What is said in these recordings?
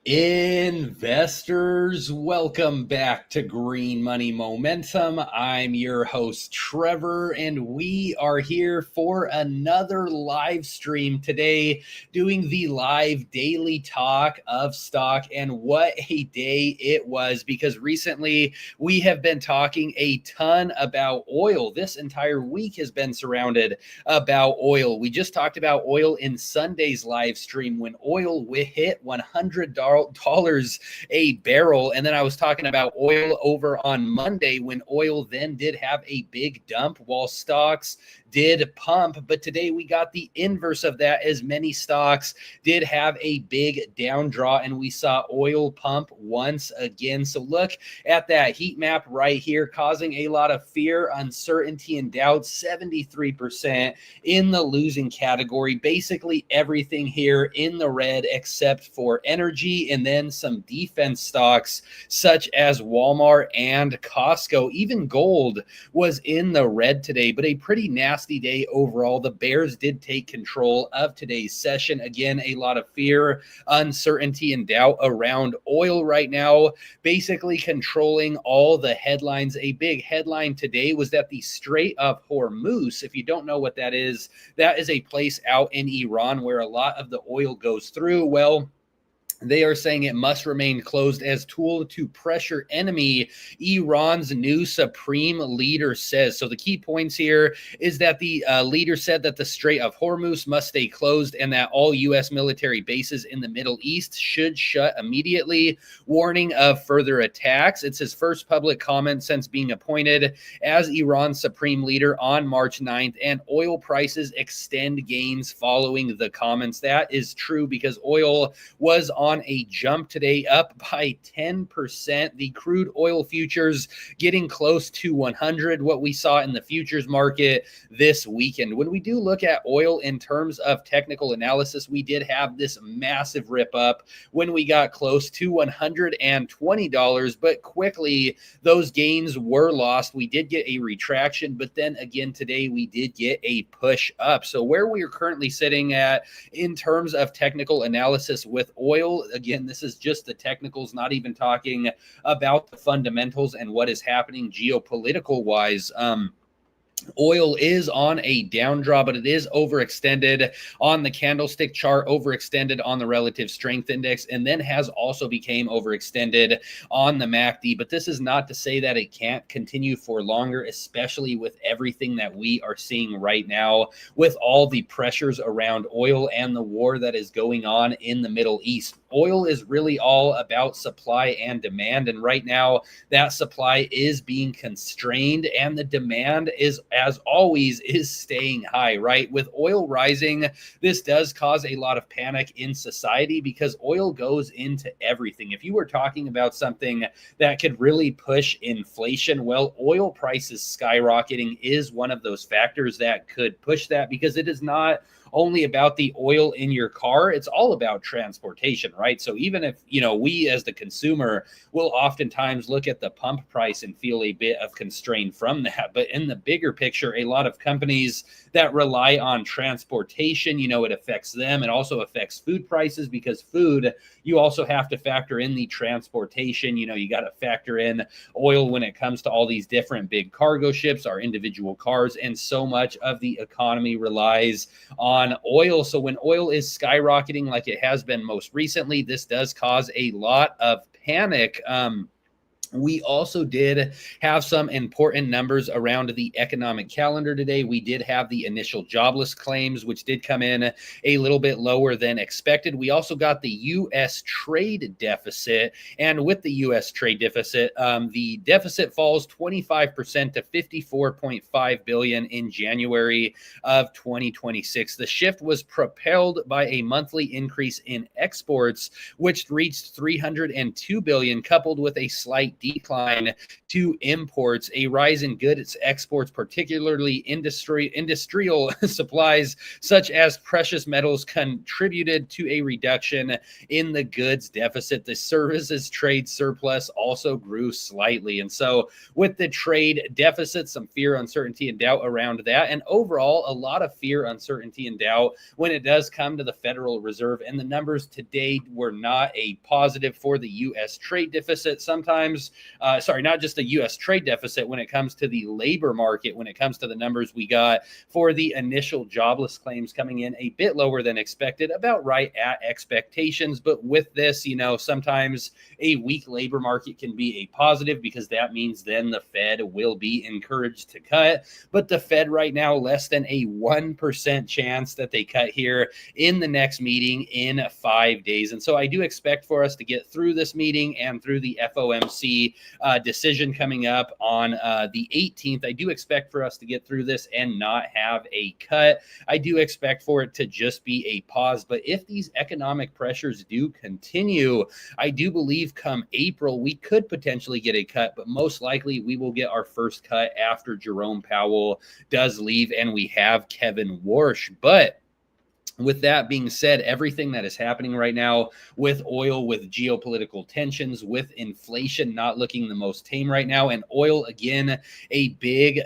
Investors, welcome back to Green Money Momentum. I'm your host, Trevor, and we are here for another live stream today, doing the live daily talk of stock. And what a day it was, because recently we have been talking a ton about oil. This entire week has been surrounded about oil. We just talked about oil in Sunday's live stream when oil hit $100 a barrel. And then I was talking about oil over on Monday when oil then did have a big dump while stocks did pump. But today we got the inverse of that, as many stocks did have a big down draw and we saw oil pump once again. So look at that heat map right here, causing a lot of fear, uncertainty, and doubt. 73% in the losing category. Basically everything here in the red except for energy, and then some defense stocks such as Walmart and Costco. Even gold was in the red today, but a pretty nasty day overall. The bears did take control of today's session. Again, a lot of fear, uncertainty, and doubt around oil right now, basically controlling all the headlines. A big headline today was that the Strait of Hormuz, if you don't know what that is a place out in Iran where a lot of the oil goes through. Well, they are saying it must remain closed as tool to pressure enemy, Iran's new supreme leader says. So the key points here is that the leader said that the Strait of Hormuz must stay closed and that all U.S. military bases in the Middle East should shut immediately, warning of further attacks. It's his first public comment since being appointed as Iran's supreme leader on March 9th, and oil prices extend gains following the comments. That is true because oil was on a jump today, up by 10%. The crude oil futures getting close to 100, what we saw in the futures market this weekend. When we do look at oil in terms of technical analysis, we did have this massive rip up when we got close to $120, but quickly those gains were lost. We did get a retraction, but then again today we did get a push up. So where we are currently sitting at in terms of technical analysis with oil, again, this is just the technicals, not even talking about the fundamentals and what is happening geopolitical wise. Oil is on a down draw, but it is overextended on the candlestick chart, overextended on the relative strength index, and then has also became overextended on the MACD. But this is not to say that it can't continue for longer, especially with everything that we are seeing right now with all the pressures around oil and the war that is going on in the Middle East. Oil is really all about supply and demand, and right now that supply is being constrained and the demand is, as always, is staying high, right? With oil rising, this does cause a lot of panic in society because oil goes into everything. If you were talking about something that could really push inflation, well, oil prices skyrocketing is one of those factors that could push that, because it is not only about the oil in your car, it's all about transportation, right? So even if, we as the consumer will oftentimes look at the pump price and feel a bit of constraint from that, but in the bigger picture, a lot of companies that rely on transportation, it affects them. It also affects food prices, because food, you also have to factor in the transportation. You got to factor in oil when it comes to all these different big cargo ships, our individual cars, and so much of the economy relies on oil. So when oil is skyrocketing like it has been most recently, this does cause a lot of panic. We also did have some important numbers around the economic calendar today. We did have the initial jobless claims, which did come in a little bit lower than expected. We also got the U.S. trade deficit. And with the U.S. trade deficit, the deficit falls 25% to $54.5 billion in January of 2026. The shift was propelled by a monthly increase in exports, which reached $302 billion, coupled with a slight decline to imports, a rise in goods exports, particularly industrial supplies such as precious metals, contributed to a reduction in the goods deficit. The services trade surplus also grew slightly. And so with the trade deficit, some fear, uncertainty, and doubt around that, and overall a lot of fear, uncertainty, and doubt when it does come to the Federal Reserve. And the numbers today were not a positive for the U.S. trade deficit. Sometimes, not just the U.S. trade deficit when it comes to the labor market, when it comes to the numbers we got for the initial jobless claims coming in a bit lower than expected, about right at expectations. But with this, sometimes a weak labor market can be a positive because that means then the Fed will be encouraged to cut. But the Fed right now, less than a 1% chance that they cut here in the next meeting in 5 days. And so I do expect for us to get through this meeting and through the FOMC decision coming up on the 18th. I do expect for us to get through this and not have a cut. I do expect for it to just be a pause. But if these economic pressures do continue, I do believe come April, we could potentially get a cut, but most likely we will get our first cut after Jerome Powell does leave and we have Kevin Warsh. But with that being said, everything that is happening right now with oil, with geopolitical tensions, with inflation not looking the most tame right now, and oil again a big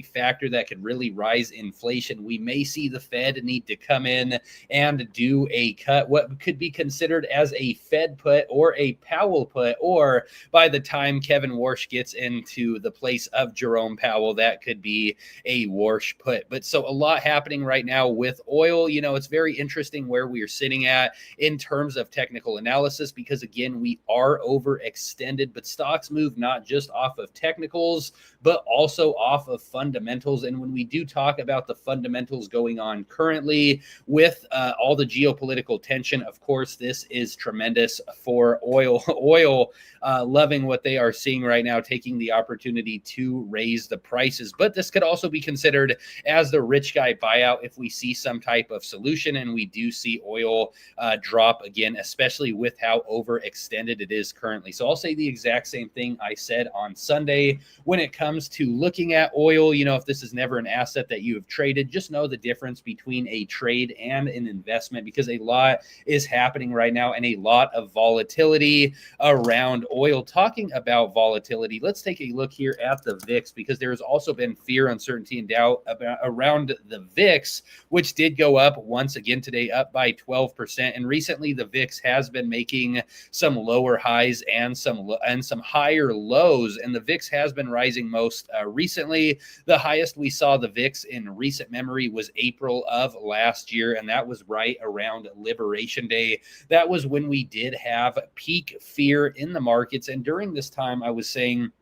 factor that could really rise inflation. We may see the Fed need to come in and do a cut, what could be considered as a Fed put or a Powell put, or by the time Kevin Warsh gets into the place of Jerome Powell, that could be a Warsh put. But so a lot happening right now with oil. It's very interesting where we are sitting at in terms of technical analysis, because again, we are overextended, but stocks move not just off of technicals, but also off of fundamentals. And when we do talk about the fundamentals going on currently with all the geopolitical tension, of course, this is tremendous for oil. Oil loving what they are seeing right now, taking the opportunity to raise the prices. But this could also be considered as the rich guy buyout if we see some type of solution and we do see oil drop again, especially with how overextended it is currently. So I'll say the exact same thing I said on Sunday when it comes to looking at oil. If this is never an asset that you have traded, just know the difference between a trade and an investment, because a lot is happening right now and a lot of volatility around oil. Talking about volatility, let's take a look here at the VIX, because there has also been fear, uncertainty, and doubt around the VIX, which did go up once again today, up by 12%. And recently the VIX has been making some lower highs and some higher lows, and the VIX has been rising most recently. The highest we saw the VIX in recent memory was April of last year, and that was right around Liberation Day. That was when we did have peak fear in the markets, and during this time I was saying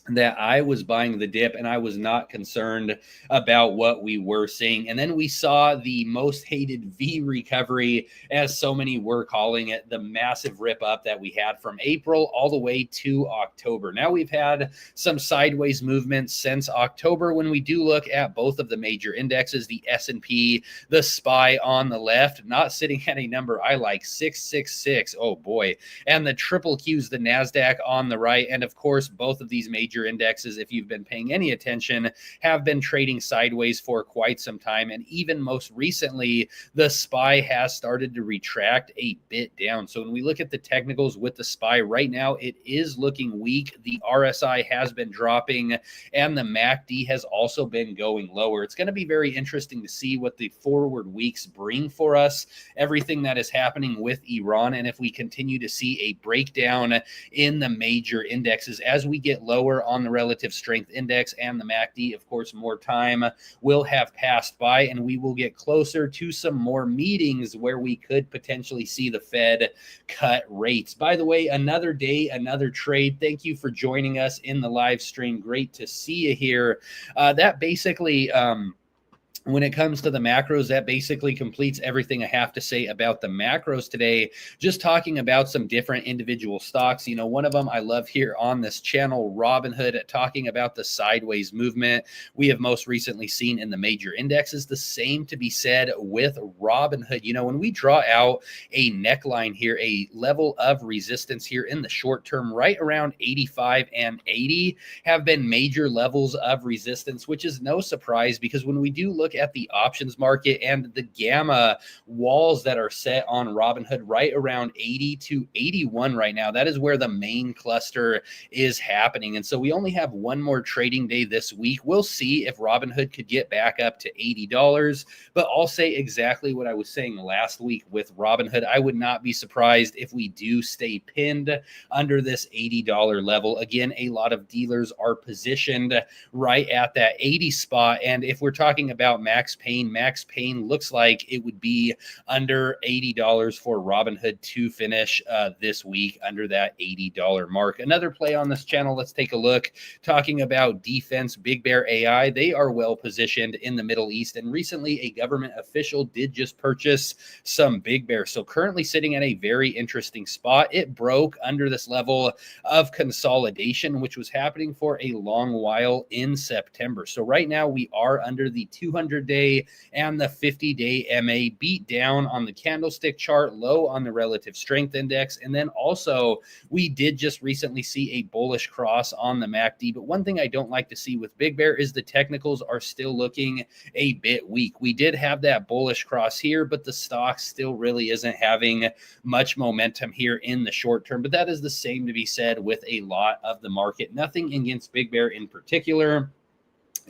that I was buying the dip and I was not concerned about what we were seeing. And then we saw the most hated V recovery, as so many were calling it, the massive rip up that we had from April all the way to October. Now we've had some sideways movements since October. When we do look at both of the major indexes, the S&P, the SPY on the left, not sitting at a number I like, 666. Oh boy. And the triple Qs, the NASDAQ on the right. And of course, both of these major indexes, if you've been paying any attention, have been trading sideways for quite some time. And even most recently, the SPY has started to retract a bit down. So when we look at the technicals with the SPY right now, it is looking weak. The RSI has been dropping and the MACD has also been going lower. It's going to be very interesting to see what the forward weeks bring for us, everything that is happening with Iran, and if we continue to see a breakdown in the major indexes as we get lower on the relative strength index and the MACD. Of course, more time will have passed by and we will get closer to some more meetings where we could potentially see the Fed cut rates. By the way, another day, another trade. Thank you for joining us in the live stream. Great to see you here. That basically When it comes to the macros, that basically completes everything I have to say about the macros today. Just talking about some different individual stocks. One of them I love here on this channel, Robinhood, talking about the sideways movement we have most recently seen in the major indexes. The same to be said with Robinhood. When we draw out a neckline here, a level of resistance here in the short term, right around 85 and 80 have been major levels of resistance, which is no surprise because when we do look at the options market and the gamma walls that are set on Robinhood right around 80 to 81 right now, that is where the main cluster is happening. And so we only have one more trading day this week. We'll see if Robinhood could get back up to $80, but I'll say exactly what I was saying last week with Robinhood. I would not be surprised if we do stay pinned under this $80 level. Again, a lot of dealers are positioned right at that 80 spot. And if we're talking about Max Pain looks like it would be under $80 for Robinhood to finish this week under that $80 mark. Another play on this channel, let's take a look, talking about defense, Big Bear AI. They are well positioned in the Middle East, and recently a government official did just purchase some Big Bear. So currently sitting at a very interesting spot. It broke under this level of consolidation, which was happening for a long while in September. So right now we are under the 200-day and the 50-day MA, beat down on the candlestick chart, low on the relative strength index. And then also we did just recently see a bullish cross on the MACD. But one thing I don't like to see with Big Bear is the technicals are still looking a bit weak. We did have that bullish cross here, but the stock still really isn't having much momentum here in the short term. But that is the same to be said with a lot of the market. Nothing against Big Bear in particular,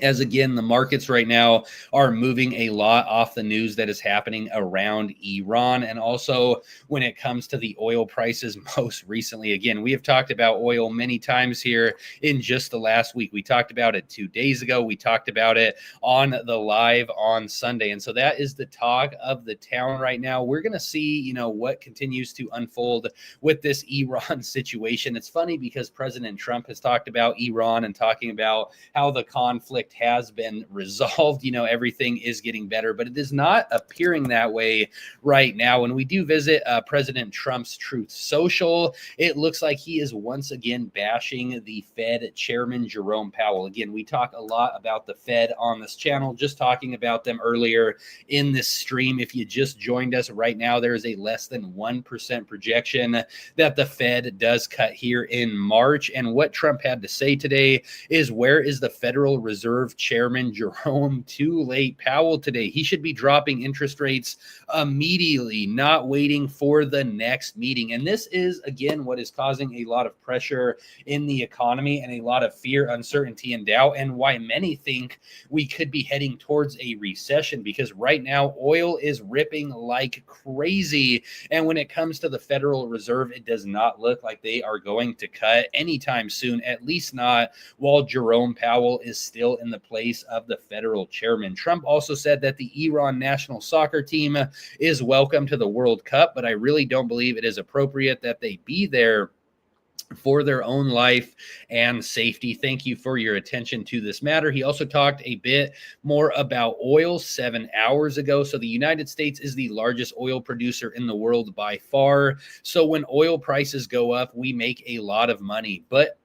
as again, the markets right now are moving a lot off the news that is happening around Iran. And also when it comes to the oil prices most recently, again, we have talked about oil many times here in just the last week. We talked about it 2 days ago. We talked about it on the live on Sunday. And so that is the talk of the town right now. We're going to see, what continues to unfold with this Iran situation. It's funny because President Trump has talked about Iran and talking about how the conflict has been resolved. Everything is getting better, but it is not appearing that way right now. When we do visit President Trump's Truth Social, it looks like he is once again bashing the Fed Chairman Jerome Powell. Again, we talk a lot about the Fed on this channel, just talking about them earlier in this stream. If you just joined us right now, there is a less than 1% projection that the Fed does cut here in March. And what Trump had to say today is, where is the Federal Reserve Chairman Jerome Too Late Powell today? He should be dropping interest rates immediately, not waiting for the next meeting. And this is, again, what is causing a lot of pressure in the economy and a lot of fear, uncertainty, and doubt, and why many think we could be heading towards a recession, because right now oil is ripping like crazy. And when it comes to the Federal Reserve, it does not look like they are going to cut anytime soon, at least not while Jerome Powell is still in the place of the federal chairman. Trump also said that the Iran national soccer team is welcome to the World Cup, but I really don't believe it is appropriate that they be there for their own life and safety. Thank you for your attention to this matter. He also talked a bit more about oil 7 hours ago. So the United States is the largest oil producer in the world by far. So when oil prices go up, we make a lot of money, but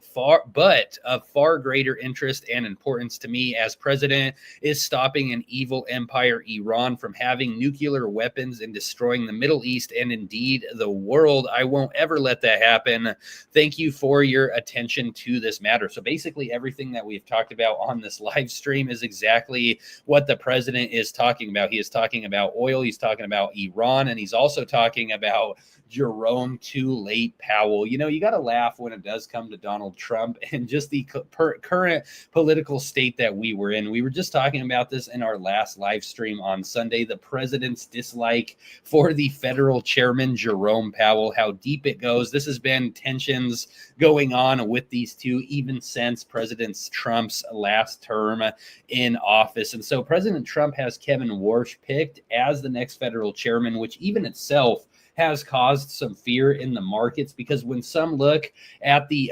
of far greater interest and importance to me as president is stopping an evil empire, Iran, from having nuclear weapons and destroying the Middle East and indeed the world. I won't ever let that happen. Thank you for your attention to this matter. So basically everything that we've talked about on this live stream is exactly what the president is talking about. He is talking about oil, he's talking about Iran, and he's also talking about Jerome Too Late Powell. You got to laugh when it does come to Donald Trump and just the current political state that we were in. We were just talking about this in our last live stream on Sunday, the president's dislike for the federal chairman, Jerome Powell, how deep it goes. This has been tensions going on with these two even since President Trump's last term in office. And so President Trump has Kevin Warsh picked as the next federal chairman, which even itself has caused some fear in the markets, because when some look at the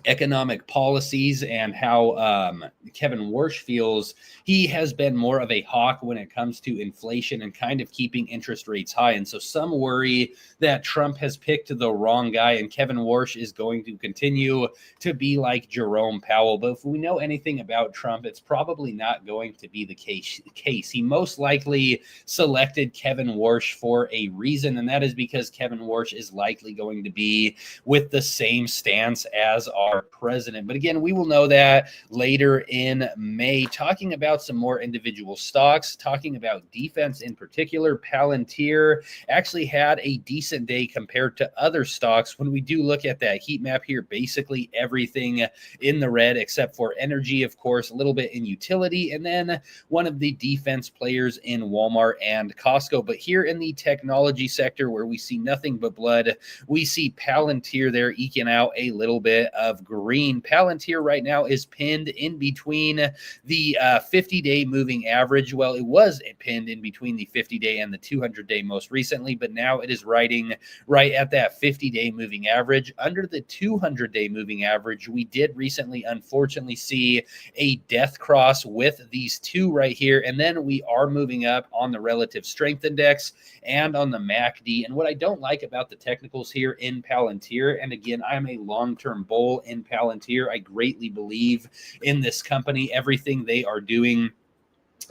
economic policies and how Kevin Warsh feels, he has been more of a hawk when it comes to inflation and kind of keeping interest rates high. And so some worry that Trump has picked the wrong guy and Kevin Warsh is going to continue to be like Jerome Powell. But if we know anything about Trump, it's probably not going to be the case. He most likely selected Kevin Warsh for a reason, and that is because Kevin Warsh is likely going to be with the same stance as our president. But again, we will know that later in May. Talking about some more individual stocks, talking about defense in particular, Palantir actually had a decent day compared to other stocks. When we do look at that heat map here, basically everything in the red except for energy, of course, a little bit in utility, and then one of the defense players in Walmart and Costco. But here in the technology sector, where we see nothing but blood, we see Palantir there eking out a little bit of green. Palantir right now is pinned in between the 50-day moving average. Well, it was pinned in between the 50-day and the 200-day most recently, but now it is riding right at that 50-day moving average. Under the 200-day moving average, we did recently, unfortunately, see a death cross with these two right here, and then we are moving up on the relative strength index and on the MACD. And what I don't like about the technicals here in Palantir, and again, I'm a long-term bull in Palantir. I greatly believe in this company, everything they are doing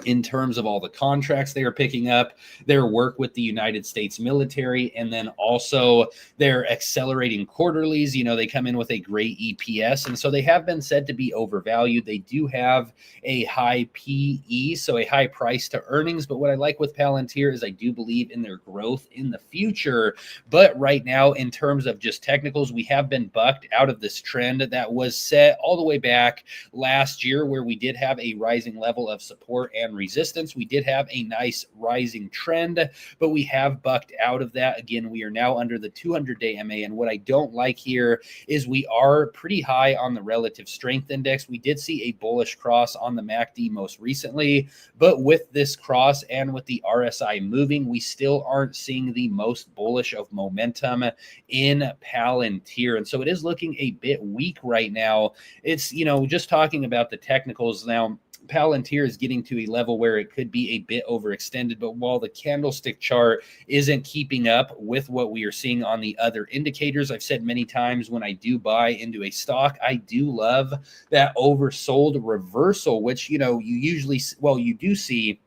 in terms of all the contracts they are picking up, their work with the United States military, and then also their accelerating quarterlies. You know, they come in with a great EPS, and so they have been said to be overvalued. They do have a high PE, so a high price to earnings. But what I like with Palantir is I do believe in their growth in the future. But right now, in terms of just technicals, we have been bucked out of this trend that was set all the way back last year, where we did have a rising level of support and resistance. We did have a nice rising trend, but we have bucked out of that. Again, we are now under the 200-day MA, and what I don't like here is we are pretty high on the relative strength index. We did see a bullish cross on the MACD most recently, but with this cross and with the RSI moving, we still aren't seeing the most bullish of momentum in Palantir, and so it is looking a bit weak right now. It's, you know, just talking about the technicals now, Palantir is getting to a level where it could be a bit overextended, but while the candlestick chart isn't keeping up with what we are seeing on the other indicators, I've said many times when I do buy into a stock, I do love that oversold reversal, which, you know, you usually, well, you do see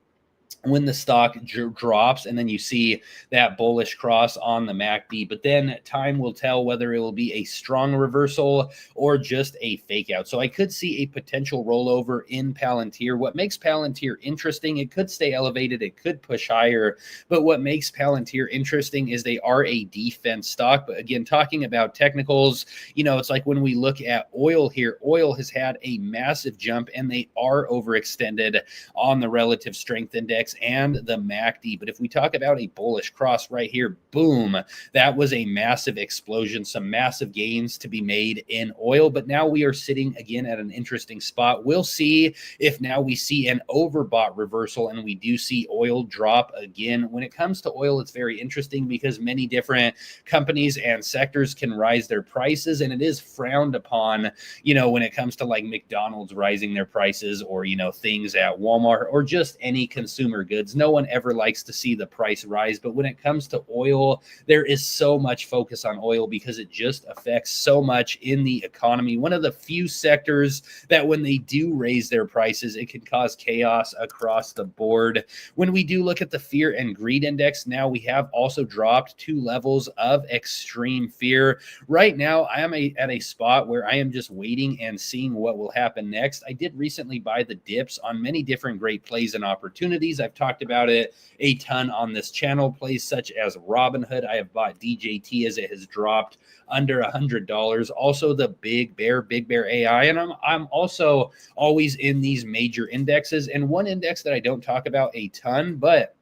when the stock drops, and then you see that bullish cross on the MACD. But then time will tell whether it will be a strong reversal or just a fake out. So I could see a potential rollover in Palantir. What makes Palantir interesting, it could stay elevated, it could push higher, but what makes Palantir interesting is they are a defense stock. But again, talking about technicals, you know, it's like when we look at oil here, oil has had a massive jump and they are overextended on the relative strength index and the MACD. But if we talk about a bullish cross right here, boom, that was a massive explosion, some massive gains to be made in oil. But now we are sitting again at an interesting spot. We'll see if now we see an overbought reversal and we do see oil drop again. When it comes to oil, it's very interesting because many different companies and sectors can rise their prices, and it is frowned upon, you know, when it comes to like McDonald's rising their prices, or, you know, things at Walmart, or just any consumer goods. No one ever likes to see the price rise. But when it comes to oil, there is so much focus on oil because it just affects so much in the economy. One of the few sectors that when they do raise their prices, it can cause chaos across the board. When we do look at the fear and greed index, now we have also dropped to levels of extreme fear. Right now, I am at a spot where I am just waiting and seeing what will happen next. I did recently buy the dips on many different great plays and opportunities. I've talked about it a ton on this channel. Plays such as Robinhood. I have bought DJT as it has dropped under $100. Also the Big Bear AI, and I'm also always in these major indexes. And one index that I don't talk about a ton, but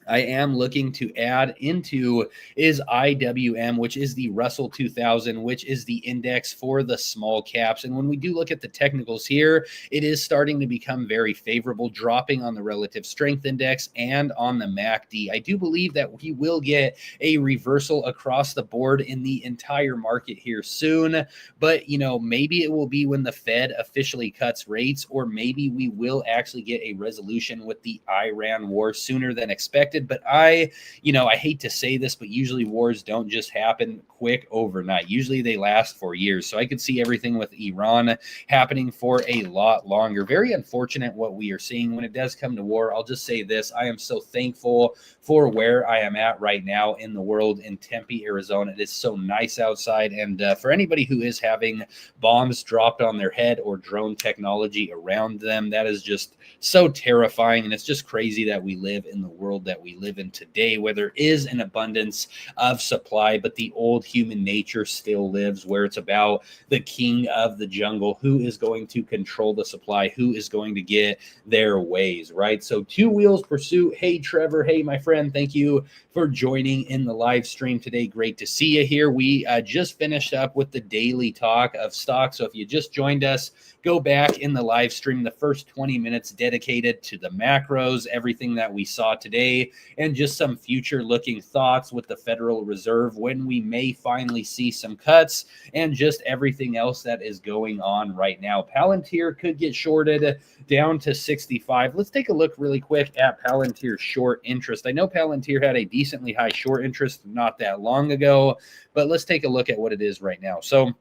I am looking to add into is IWM, which is the Russell 2000, which is the index for the small caps. And when we do look at the technicals here, it is starting to become very favorable, dropping on the relative strength index and on the MACD. I do believe that we will get a reversal across the board in the entire market here soon. But, maybe it will be when the Fed officially cuts rates, or maybe we will actually get a resolution with the Iran war sooner than expected. But I hate to say this, but usually wars don't just happen quick overnight. Usually they last for years. So I could see everything with Iran happening for a lot longer. Very unfortunate what we are seeing when it does come to war. I'll just say this. I am so thankful for where I am at right now in the world in Tempe, Arizona. It is so nice outside. And for anybody who is having bombs dropped on their head or drone technology around them, that is just so terrifying. And it's just crazy that we live in the world that we live in today, where there is an abundance of supply, but the old human nature still lives, where it's about the king of the jungle, who is going to control the supply, who is going to get their ways, right? So Two Wheels Pursuit. Hey, Trevor. Hey, my friend. Thank you for joining in the live stream today. Great to see you here. We just finished up with the daily talk of stocks. So if you just joined us, go back in the live stream. The first 20 minutes dedicated to the macros, everything that we saw today, and just some future looking thoughts with the Federal Reserve, when we may finally see some cuts, and just everything else that is going on right now. Palantir could get shorted down to 65. Let's take a look really quick at Palantir's short interest. I know Palantir had a decently high short interest not that long ago, but let's take a look at what it is right now. So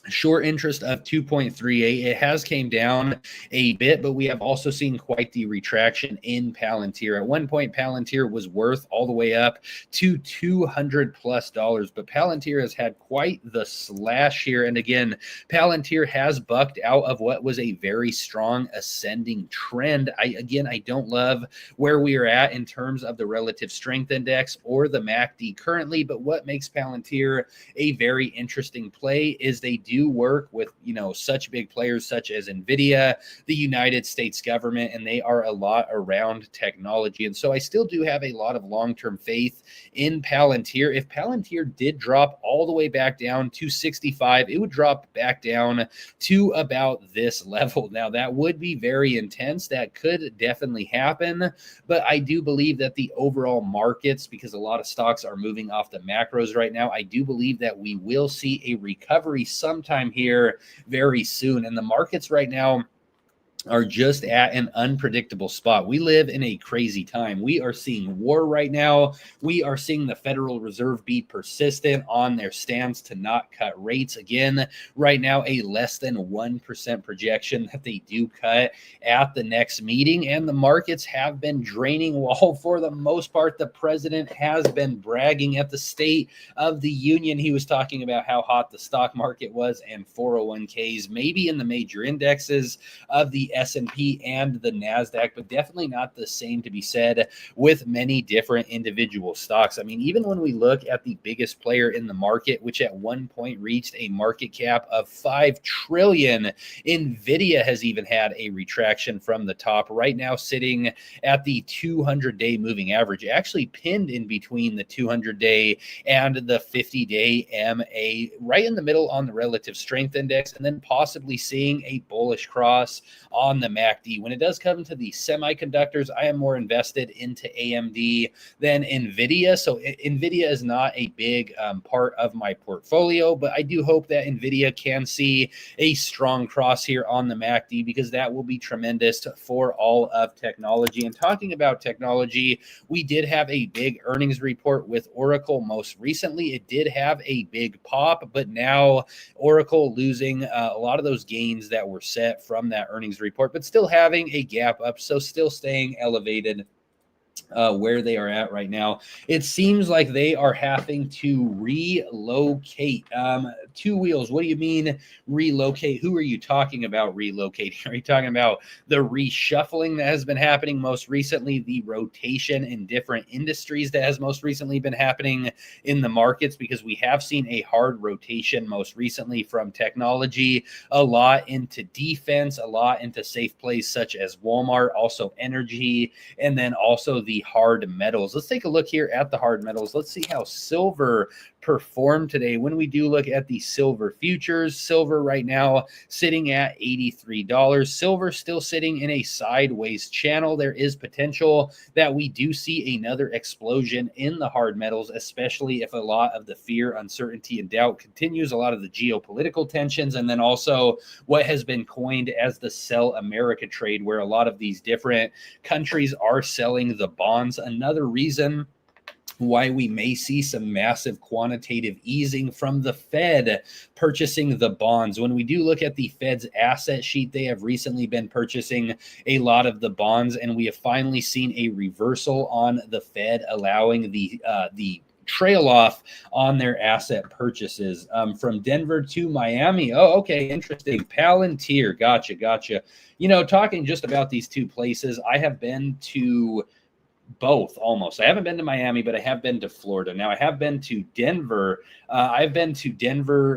short interest of 2.38. It has came down a bit, but we have also seen quite the retraction in Palantir. At one point, Palantir was worth all the way up to $200+, but Palantir has had quite the slash here. And again, Palantir has bucked out of what was a very strong ascending trend. I don't love where we are at in terms of the relative strength index or the MACD currently, but what makes Palantir a very interesting play is they do work with, such big players such as NVIDIA, the United States government, and they are a lot around technology. And so I still do have a lot of long-term faith in Palantir. If Palantir did drop all the way back down to 65, it would drop back down to about this level. Now, that would be very intense. That could definitely happen. But I do believe that the overall markets, because a lot of stocks are moving off the macros right now, I do believe that we will see a recovery sometime here very soon. And the markets right now are just at an unpredictable spot. We live in a crazy time. We are seeing war right now. We are seeing the Federal Reserve be persistent on their stance to not cut rates. Again, right now, a less than 1% projection that they do cut at the next meeting. And the markets have been draining, while for the most part, the president has been bragging at the State of the Union. He was talking about how hot the stock market was and 401ks, maybe in the major indexes of the S&P and the NASDAQ, but definitely not the same to be said with many different individual stocks. I mean, even when we look at the biggest player in the market, which at one point reached a market cap of $5 trillion, NVIDIA has even had a retraction from the top, right now sitting at the 200-day moving average, actually pinned in between the 200-day and the 50-day MA, right in the middle on the relative strength index, and then possibly seeing a bullish cross on the MACD. When it does come to the semiconductors, I am more invested into AMD than NVIDIA. So NVIDIA is not a big part of my portfolio, but I do hope that NVIDIA can see a strong cross here on the MACD, because that will be tremendous for all of technology. And talking about technology, we did have a big earnings report with Oracle most recently. It did have a big pop, but now Oracle losing a lot of those gains that were set from that earnings report, but still having a gap up, so still staying elevated where they are at right now. It seems like they are having to relocate. two wheels. What do you mean relocate? Who are you talking about relocating? Are you talking about the reshuffling that has been happening most recently, the rotation in different industries that has most recently been happening in the markets? Because we have seen a hard rotation most recently from technology, a lot into defense, a lot into safe plays such as Walmart, also energy, and then also the hard metals. Let's take a look here at the hard metals. Let's see how silver performed today. When we do look at the silver futures, silver right now sitting at $83. Silver still sitting in a sideways channel. There is potential that we do see another explosion in the hard metals, especially if a lot of the fear, uncertainty, and doubt continues, a lot of the geopolitical tensions, and then also what has been coined as the sell America trade, where a lot of these different countries are selling the bonds. Another reason why we may see some massive quantitative easing from the Fed purchasing the bonds. When we do look at the Fed's asset sheet, they have recently been purchasing a lot of the bonds, and we have finally seen a reversal on the Fed, allowing the trail off on their asset purchases. From Denver to Miami. Oh, okay, interesting. Palantir. Gotcha. You know, talking just about these two places, I have been to both almost. I haven't been to Miami, but I have been to Florida. Now I have been to Denver. I've been to Denver.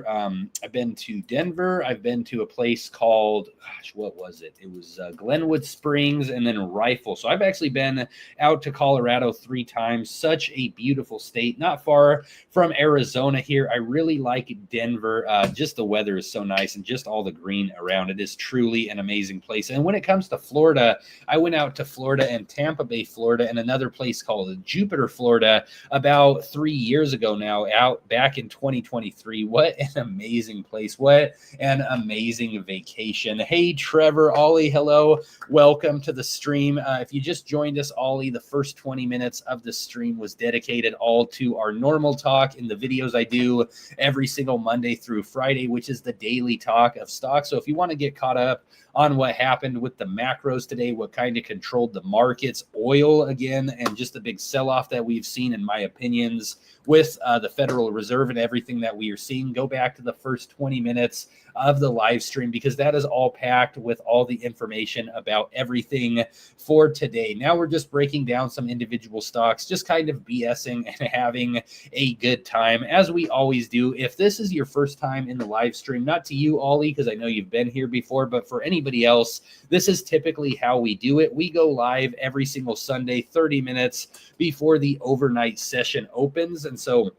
I've been to a place called, what was it? It was Glenwood Springs and then Rifle. So I've actually been out to Colorado 3 times. Such a beautiful state, not far from Arizona here. I really like Denver. Just the weather is so nice and just all the green around it is truly an amazing place. And when it comes to Florida, I went out to Florida and Tampa Bay, Florida, and another place called Jupiter, Florida, about 3 years ago now, out back in 2023. What an amazing place. What an amazing vacation. Hey, Trevor, Ollie, hello. Welcome to the stream. If you just joined us, Ollie, the first 20 minutes of the stream was dedicated all to our normal talk in the videos I do every single Monday through Friday, which is the daily talk of stocks. So if you want to get caught up on what happened with the macros today, what kind of controlled the markets, oil again, and just the big sell-off that we've seen, in my opinions, with the Federal Reserve and everything that we are seeing, go back to the first 20 minutes of the live stream, because that is all packed with all the information about everything for today. Now we're just breaking down some individual stocks, just kind of BSing and having a good time, as we always do. If this is your first time in the live stream, not to you, Ollie, because I know you've been here before, but for anybody else, this is typically how we do it. We go live every single Sunday, 30 minutes before the overnight session opens. And so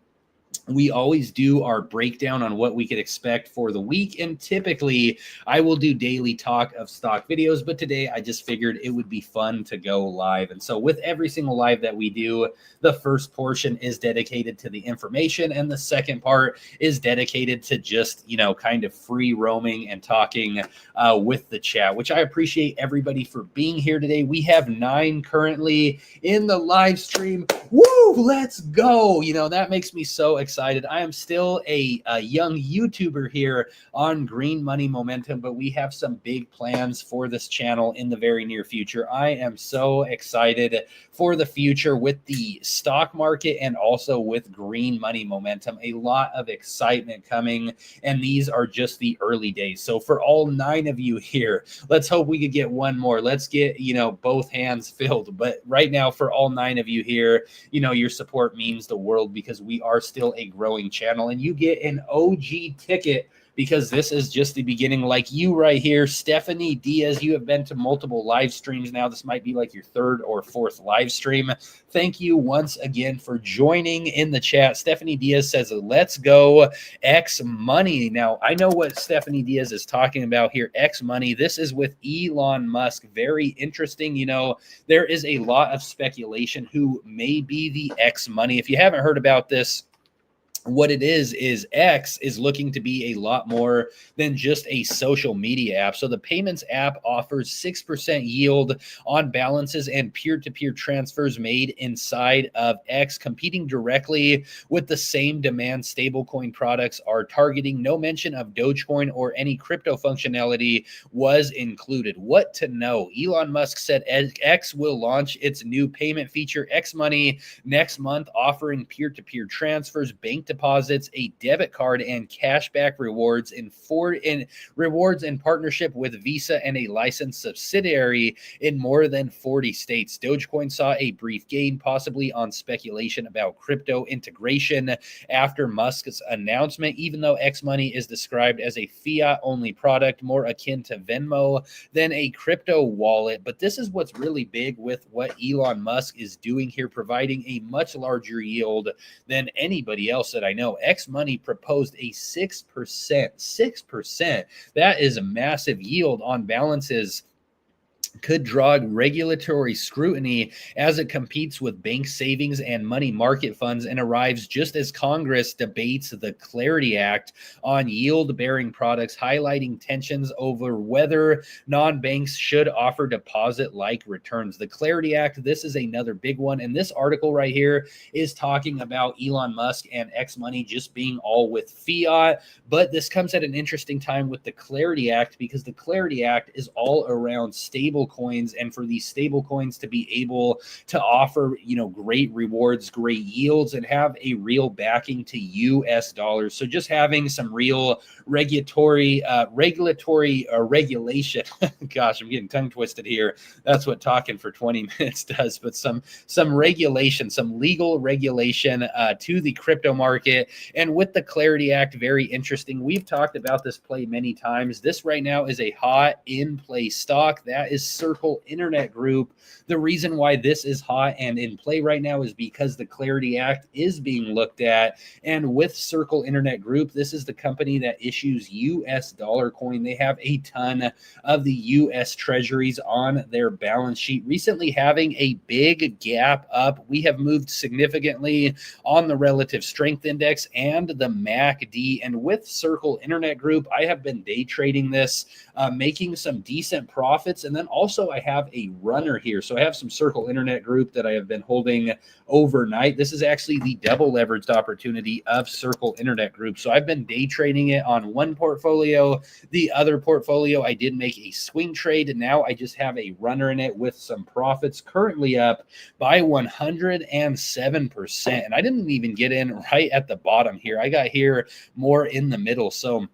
we always do our breakdown on what we could expect for the week. And typically I will do daily talk of stock videos, but today I just figured it would be fun to go live. And so with every single live that we do, the first portion is dedicated to the information, and the second part is dedicated to just, you know, kind of free roaming and talking with the chat, which I appreciate everybody for being here today. We have 9 currently in the live stream. Woo, let's go. You know, that makes me so excited. I am still a young YouTuber here on Green Money Momentum, but we have some big plans for this channel in the very near future. I am so excited for the future with the stock market and also with Green Money Momentum. A lot of excitement coming, and these are just the early days. So for all 9 of you here, let's hope we could get one more. Let's get, you know, both hands filled. But right now, for all 9 of you here, you know, your support means the world, because we are still a growing channel, and you get an OG ticket because this is just the beginning. Like you right here, Stephanie Diaz, you have been to multiple live streams now. This might be like your 3rd or 4th live stream. Thank you once again for joining in the chat. Stephanie Diaz says, let's go X Money. Now, I know what Stephanie Diaz is talking about here. X Money. This is with Elon Musk. Very interesting. You know, there is a lot of speculation who may be the X Money. If you haven't heard about this, what it is X is looking to be a lot more than just a social media app. So the payments app offers 6% yield on balances and peer-to-peer transfers made inside of X, competing directly with the same demand stablecoin products are targeting. No mention of Dogecoin or any crypto functionality was included. What to know? Elon Musk said X will launch its new payment feature, X Money, next month, offering peer-to-peer transfers, bank deposits, a debit card, and cashback rewards rewards in partnership with Visa and a licensed subsidiary in more than 40 states. Dogecoin saw a brief gain, possibly on speculation about crypto integration after Musk's announcement, even though X Money is described as a fiat-only product more akin to Venmo than a crypto wallet. But this is what's really big with what Elon Musk is doing here, providing a much larger yield than anybody else that I know. X Money proposed a 6%. 6%. That is a massive yield on balances. Could draw regulatory scrutiny as it competes with bank savings and money market funds, and arrives just as Congress debates the Clarity Act on yield-bearing products, highlighting tensions over whether non-banks should offer deposit-like returns. The Clarity Act, this is another big one, and this article right here is talking about Elon Musk and X Money just being all with fiat, but this comes at an interesting time with the Clarity Act, because the Clarity Act is all around stable coins, and for these stable coins to be able to offer, great rewards, great yields, and have a real backing to US dollars. So just having some real regulatory regulation. Gosh, I'm getting tongue twisted here. That's what talking for 20 minutes does. But some regulation, some legal regulation to the crypto market. And with the Clarity Act, very interesting. We've talked about this play many times. This right now is a hot in play stock. That is Circle Internet Group. The reason why this is hot and in play right now is because the Clarity Act is being looked at. And with Circle Internet Group, this is the company that issues US dollar coin. They have a ton of the US treasuries on their balance sheet, recently having a big gap up. We have moved significantly on the relative strength index and the MACD. And with Circle Internet Group, I have been day trading this, making some decent profits. And then also I have a runner here. So I have some Circle Internet Group that I have been holding overnight. This is actually the double leveraged opportunity of Circle Internet Group. So I've been day trading it on one portfolio. The other portfolio, I did make a swing trade, and now I just have a runner in it with some profits, currently up by 107%. And I didn't even get in right at the bottom here. I got here more in the middle. So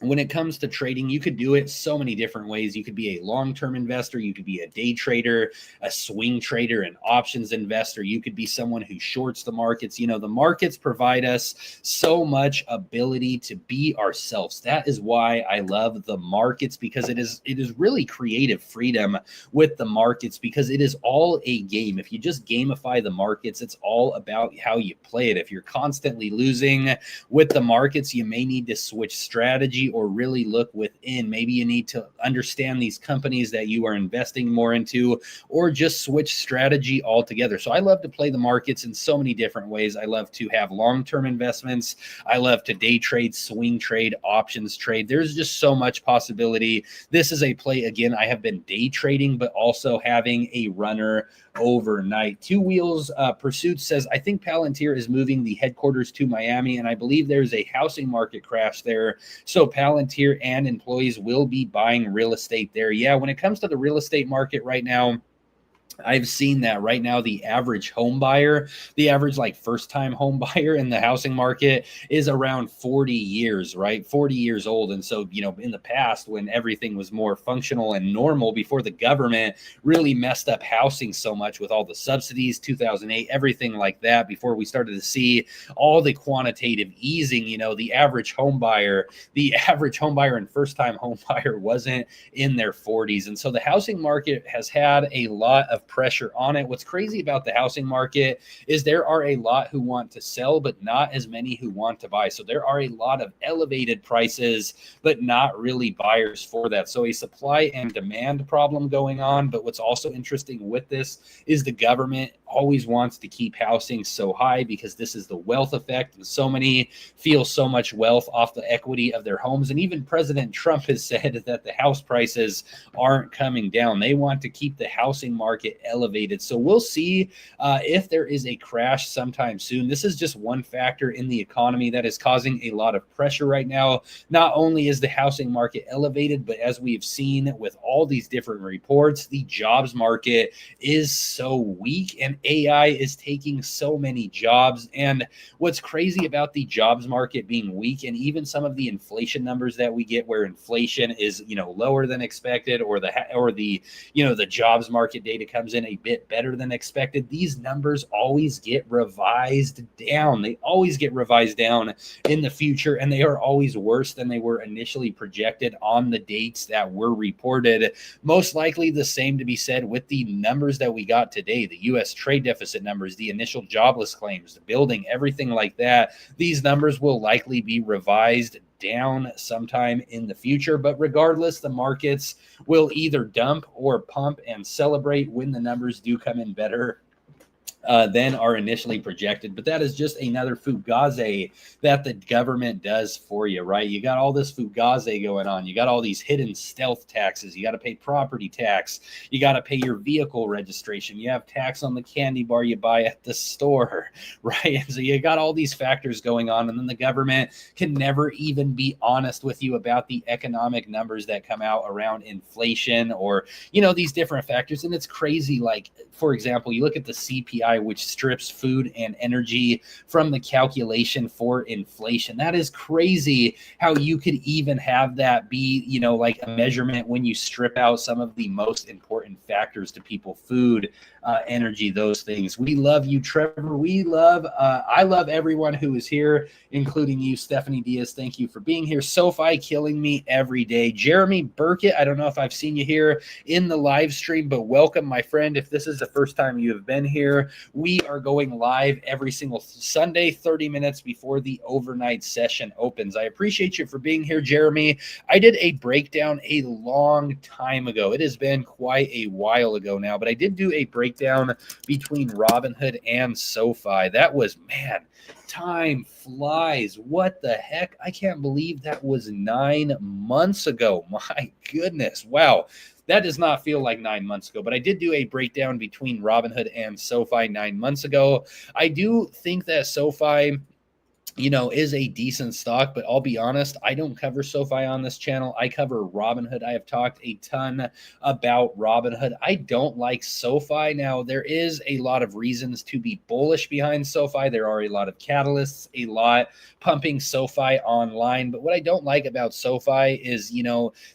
when it comes to trading, you could do it so many different ways. You could be a long-term investor. You could be a day trader, a swing trader, an options investor. You could be someone who shorts the markets. The markets provide us so much ability to be ourselves. That is why I love the markets, because it is really creative freedom with the markets, because it is all a game. If you just gamify the markets, it's all about how you play it. If you're constantly losing with the markets, you may need to switch strategy or really look within. Maybe you need to understand these companies that you are investing more into, or just switch strategy altogether. So I love to play the markets in so many different ways. I love to have long-term investments. I love to day trade, swing trade, options trade. There's just so much possibility. This is a play. Again, I have been day trading, but also having a runner overnight. Two Wheels Pursuit says, I think Palantir is moving the headquarters to Miami, and I believe there's a housing market crash there. So Palantir and employees will be buying real estate there. Yeah, when it comes to the real estate market right now, I've seen that right now. The average home buyer, the average first time home buyer in the housing market is around 40 years, right? 40 years old. And so, in the past, when everything was more functional and normal, before the government really messed up housing so much with all the subsidies, 2008, everything like that, before we started to see all the quantitative easing, the average home buyer and first time home buyer wasn't in their 40s. And so the housing market has had a lot of pressure on it. What's crazy about the housing market is there are a lot who want to sell, but not as many who want to buy. So there are a lot of elevated prices, but not really buyers for that. So a supply and demand problem going on. But what's also interesting with this is the government always wants to keep housing so high, because this is the wealth effect, and so many feel so much wealth off the equity of their homes. And even President Trump has said that the house prices aren't coming down. They want to keep the housing market elevated. So we'll see if there is a crash sometime soon. This is just one factor in the economy that is causing a lot of pressure right now. Not only is the housing market elevated, but as we've seen with all these different reports, the jobs market is so weak. And AI is taking so many jobs. And what's crazy about the jobs market being weak, and even some of the inflation numbers that we get where inflation is, lower than expected, or the jobs market data comes in a bit better than expected, these numbers always get revised down. They always get revised down in the future, and they are always worse than they were initially projected on the dates that were reported. Most likely the same to be said with the numbers that we got today, the U.S. trade deficit numbers, the initial jobless claims, the building, everything like that. These numbers will likely be revised down sometime in the future, but regardless, the markets will either dump or pump and celebrate when the numbers do come in better than are initially projected. But that is just another fugazi that the government does for you, right? You got all this fugazi going on. You got all these hidden stealth taxes. You got to pay property tax. You got to pay your vehicle registration. You have tax on the candy bar you buy at the store, right? And so you got all these factors going on, and then the government can never even be honest with you about the economic numbers that come out around inflation or, these different factors. And it's crazy. Like, for example, you look at the CPI, which strips food and energy from the calculation for inflation. That is crazy how you could even have that be, like a measurement when you strip out some of the most important factors to people: food, energy, those things. We love you, Trevor. I love everyone who is here, including you, Stephanie Diaz. Thank you for being here. SoFi killing me every day. Jeremy Burkett, I don't know if I've seen you here in the live stream, but welcome, my friend. If this is the first time you have been here, we are going live every single Sunday, 30 minutes before the overnight session opens. I appreciate you for being here, Jeremy. I did a breakdown a long time ago. It has been quite a while ago now, but I did do a breakdown between Robinhood and SoFi. That was, man, time flies. What the heck? I can't believe that was 9 months ago. My goodness. Wow. That does not feel like 9 months ago, but I did do a breakdown between Robinhood and SoFi 9 months ago. I do think that SoFi, is a decent stock, but I'll be honest, I don't cover SoFi on this channel. I cover Robinhood. I have talked a ton about Robinhood. I don't like SoFi. Now, there is a lot of reasons to be bullish behind SoFi. There are a lot of catalysts, a lot pumping SoFi online. But what I don't like about SoFi is,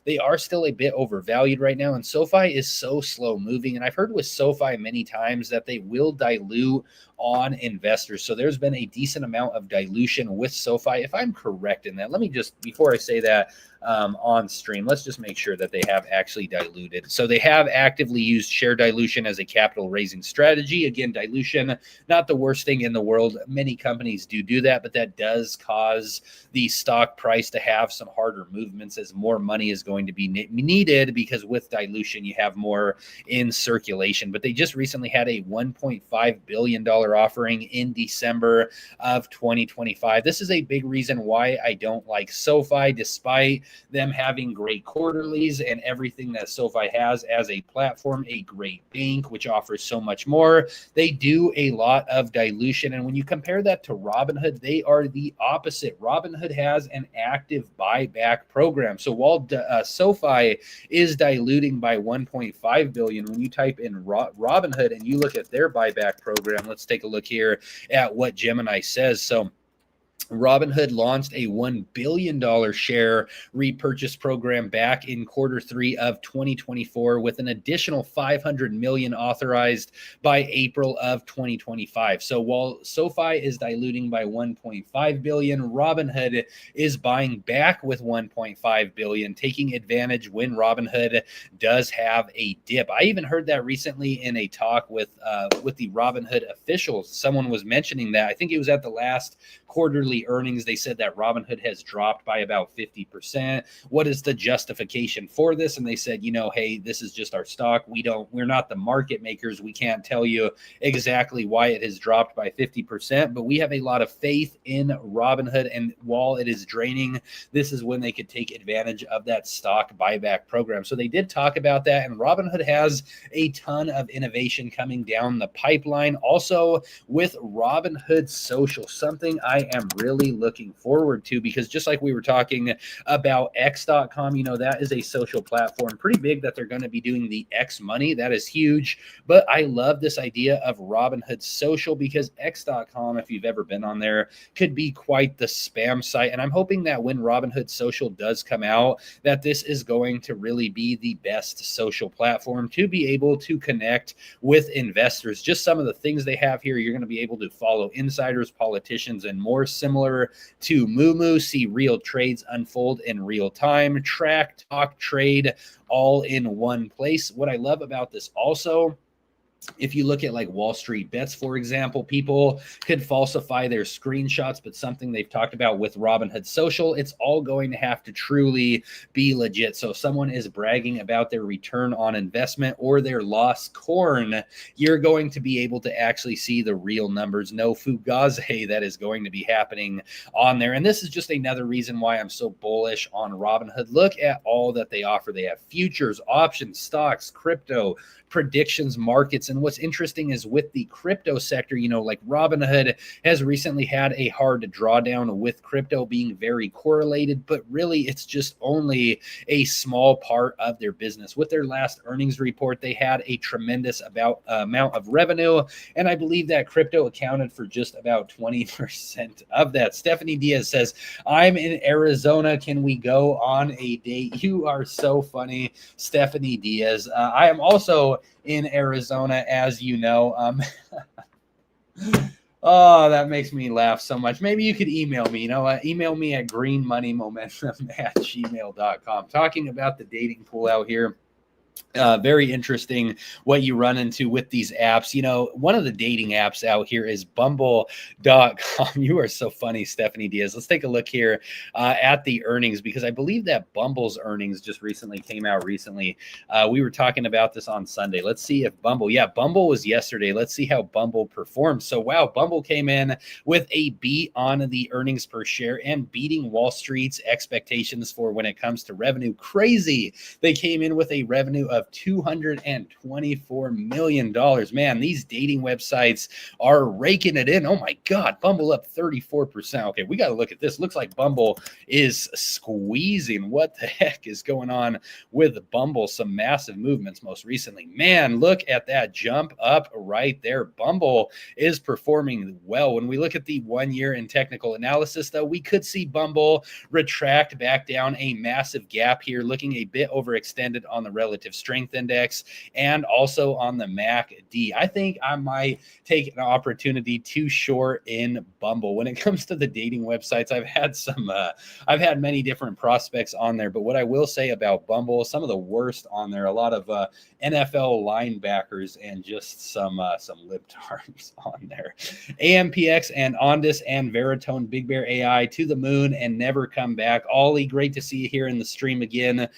they are still a bit overvalued right now, and SoFi is so slow moving. And I've heard with SoFi many times that they will dilute on investors. So there's been a decent amount of dilution with SoFi. If I'm correct in that, let me just, before I say that on stream, let's just make sure that they have actually diluted. So they have actively used share dilution as a capital raising strategy. Again, dilution, not the worst thing in the world. Many companies do that, but that does cause the stock price to have some harder movements as more money is going to be needed, because with dilution, you have more in circulation. But they just recently had a $1.5 billion offering in December of 2025. This is a big reason why I don't like SoFi, despite them having great quarterlies and everything that SoFi has as a platform, a great bank, which offers so much more. They do a lot of dilution. And when you compare that to Robinhood, they are the opposite. Robinhood has an active buyback program. So while SoFi is diluting by 1.5 billion, when you type in Robinhood and you look at their buyback program, let's take a look here at what Gemini says. So Robinhood launched a $1 billion share repurchase program back in Q3 of 2024, with an additional $500 million authorized by April of 2025. So while SoFi is diluting by $1.5 billion, Robinhood is buying back with $1.5 billion, taking advantage when Robinhood does have a dip. I even heard that recently in a talk with the Robinhood officials. Someone was mentioning that. I think it was at the last quarterly earnings. They said that Robinhood has dropped by about 50%. What is the justification for this? And they said, hey, this is just our stock. We're not the market makers. We can't tell you exactly why it has dropped by 50%, but we have a lot of faith in Robinhood. And while it is draining, this is when they could take advantage of that stock buyback program. So they did talk about that. And Robinhood has a ton of innovation coming down the pipeline. Also with Robinhood Social, something I am really looking forward to, because just like we were talking about X.com, that is a social platform, pretty big, that they're going to be doing the X money. That is huge. But I love this idea of Robinhood Social, because X.com, if you've ever been on there, could be quite the spam site. And I'm hoping that when Robinhood Social does come out, that this is going to really be the best social platform to be able to connect with investors. Just some of the things they have here: you're going to be able to follow insiders, politicians, and more, similar to Moomoo. See real trades unfold in real time, track, talk, trade, all in one place. What I love about this also, if you look at like Wall Street Bets, for example, people could falsify their screenshots, but something they've talked about with Robinhood Social, it's all going to have to truly be legit. So if someone is bragging about their return on investment or their lost corn, you're going to be able to actually see the real numbers. No fugazi that is going to be happening on there. And this is just another reason why I'm so bullish on Robinhood. Look at all that they offer. They have futures, options, stocks, crypto, predictions, markets. And what's interesting is with the crypto sector, like Robinhood has recently had a hard drawdown with crypto being very correlated, but really it's just only a small part of their business. With their last earnings report, they had a tremendous amount of revenue, and I believe that crypto accounted for just about 20% of that. Stephanie Diaz says, I'm in Arizona. Can we go on a date? You are so funny, Stephanie Diaz. I am also in Arizona, as you know. Oh, that makes me laugh so much. Maybe you could email me, email me at greenmoneymomentum@gmail.com. Talking about the dating pool out here. Very interesting what you run into with these apps. One of the dating apps out here is Bumble.com. You are so funny, Stephanie Diaz. Let's take a look here at the earnings, because I believe that Bumble's earnings just recently came out recently. We were talking about this on Sunday. Let's see if Bumble was yesterday. Let's see how Bumble performed. So, wow, Bumble came in with a beat on the earnings per share and beating Wall Street's expectations for when it comes to revenue. Crazy. They came in with a revenue of $224 million. Man, these dating websites are raking it in. Oh my God, Bumble up 34%. Okay, we got to look at this. Looks like Bumble is squeezing. What the heck is going on with Bumble? Some massive movements most recently. Man, look at that jump up right there. Bumble is performing well. When we look at the 1 year in technical analysis, though, we could see Bumble retract back down a massive gap here, looking a bit overextended on the relative strength index and also on the MACD. I think I might take an opportunity to short in Bumble. When it comes to the dating websites, I've had many different prospects on there, but what I will say about Bumble, some of the worst on there, a lot of NFL linebackers and just some libtards on there. AMPX and Ondas and Veritone, Big Bear AI to the moon and never come back. Ollie, great to see you here in the stream again.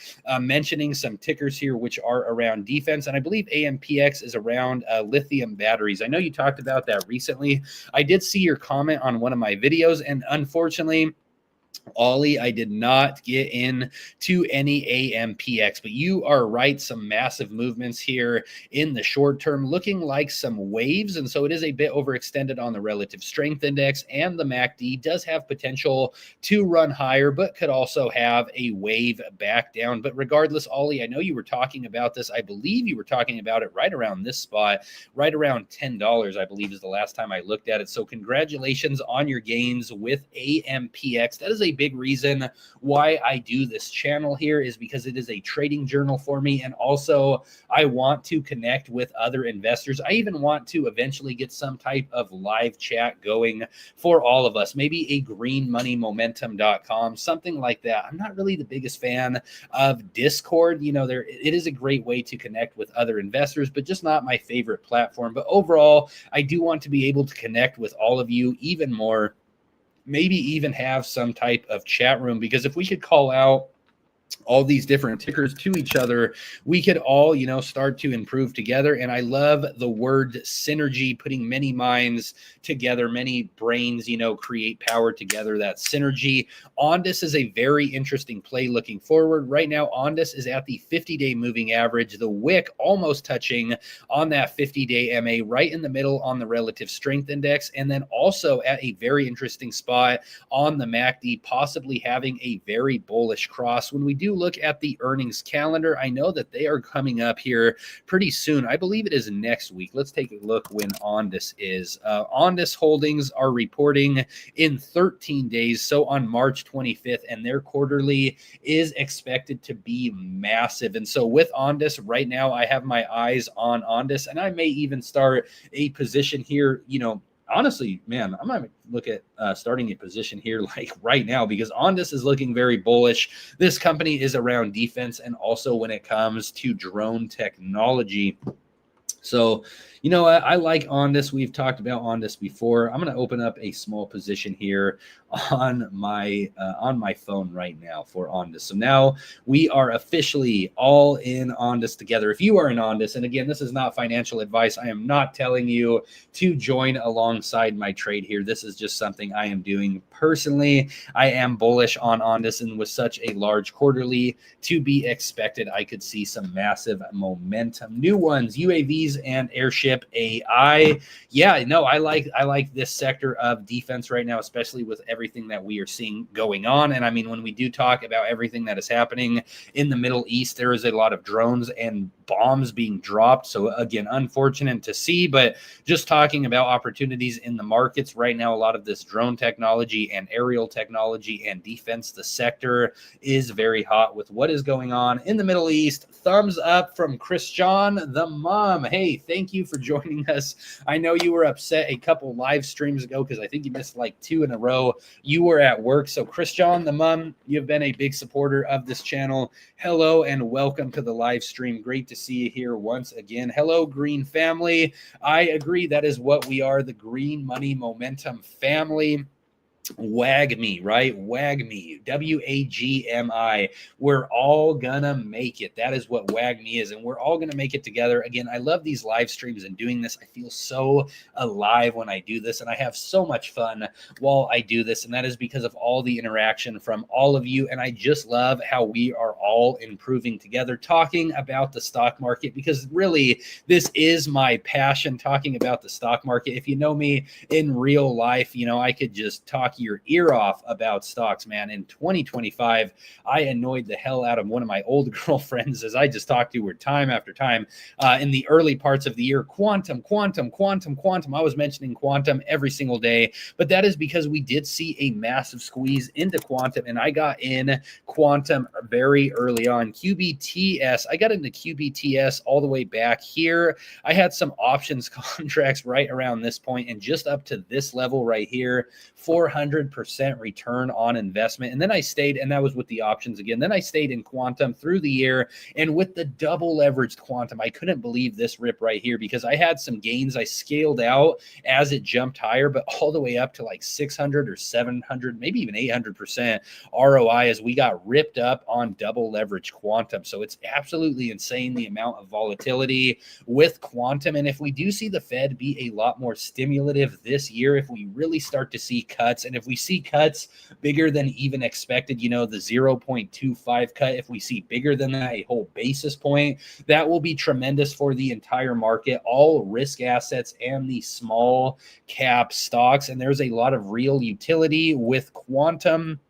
Mentioning some tickers here which are around defense, and I believe AMPX is around lithium batteries. I know you talked about that recently. I did see your comment on one of my videos, and unfortunately, Ollie, I did not get in to any AMPX, but you are right. Some massive movements here in the short term, looking like some waves. And so it is a bit overextended on the relative strength index, and the MACD does have potential to run higher, but could also have a wave back down. But regardless, Ollie, I know you were talking about this. I believe you were talking about it right around this spot, right around $10, I believe is the last time I looked at it. So congratulations on your gains with AMPX. That is a big reason why I do this channel here, is because it is a trading journal for me. And also I want to connect with other investors. I even want to eventually get some type of live chat going for all of us, maybe a greenmoneymomentum.com, something like that. I'm not really the biggest fan of Discord. It is a great way to connect with other investors, but just not my favorite platform. But overall, I do want to be able to connect with all of you even more, maybe even have some type of chat room, because if we could call out all these different tickers to each other, we could all, start to improve together. And I love the word synergy, putting many minds together, many brains, create power together, that synergy. Ondas is a very interesting play looking forward. Right now, Ondas is at the 50-day moving average, the wick almost touching on that 50-day MA, right in the middle on the relative strength index, and then also at a very interesting spot on the MACD, possibly having a very bullish cross. When we do look at the earnings calendar, I know that they are coming up here pretty soon. I believe it is next week. Let's take a look when Ondas is. Ondas Holdings are reporting in 13 days, so on March 25th, and their quarterly is expected to be massive. And so with Ondas right now, I have my eyes on Ondas, and I may even start a position here, honestly, man, I might look at starting a position here like right now, because Ondas is looking very bullish. This company is around defense and also when it comes to drone technology. So, I like Ondas. We've talked about Ondas before. I'm going to open up a small position here on my phone right now for Ondas. So now we are officially all in Ondas together. If you are in Ondas, and again, this is not financial advice. I am not telling you to join alongside my trade here. This is just something I am doing personally. I am bullish on Ondas, and with such a large quarterly to be expected, I could see some massive momentum. New ones, UAVs and airship AI. Yeah, no, I like this sector of defense right now, especially with everything that we are seeing going on. And I mean, when we do talk about everything that is happening in the Middle East, there is a lot of drones and bombs being dropped. So again, unfortunate to see, but just talking about opportunities in the markets right now, a lot of this drone technology and aerial technology and defense, the sector is very hot with what is going on in the Middle East. Thumbs up from Christian the Mom. Hey, thank you for joining us. I know you were upset a couple live streams ago because I think you missed like 2 in a row. You were at work. So Christian the Mom, you've been a big supporter of this channel. Hello and welcome to the live stream. Great to see you here once again. Hello, Green family. I agree. That is what we are, the Green Money Momentum family. WAGMI, right? WAGMI, WAGMI. We're all gonna make it. That is what WAGMI is, and we're all gonna make it together. Again, I love these live streams and doing this. I feel so alive when I do this, and I have so much fun while I do this, and that is because of all the interaction from all of you, and I just love how we are all improving together, talking about the stock market, because really, this is my passion, talking about the stock market. If you know me in real life, I could just talk your ear off about stocks, man. In 2025, I annoyed the hell out of one of my old girlfriends, as I just talked to her time after time in the early parts of the year. Quantum. I was mentioning quantum every single day, but that is because we did see a massive squeeze into quantum, and I got in quantum very early on. QBTS, I got into QBTS all the way back here. I had some options contracts right around this point, and just up to this level right here, 400% return on investment. And then I stayed, and that was with the options again. Then I stayed in quantum through the year, and with the double leveraged quantum, I couldn't believe this rip right here, because I had some gains. I scaled out as it jumped higher, but all the way up to like 600 or 700, maybe even 800% ROI as we got ripped up on double leveraged quantum. So it's absolutely insane the amount of volatility with quantum. And if we do see the Fed be a lot more stimulative this year, if we really start to see cuts, and if we see cuts bigger than even expected, the 0.25 cut, if we see bigger than that, a whole basis point, that will be tremendous for the entire market, all risk assets and the small cap stocks. And there's a lot of real utility with quantum,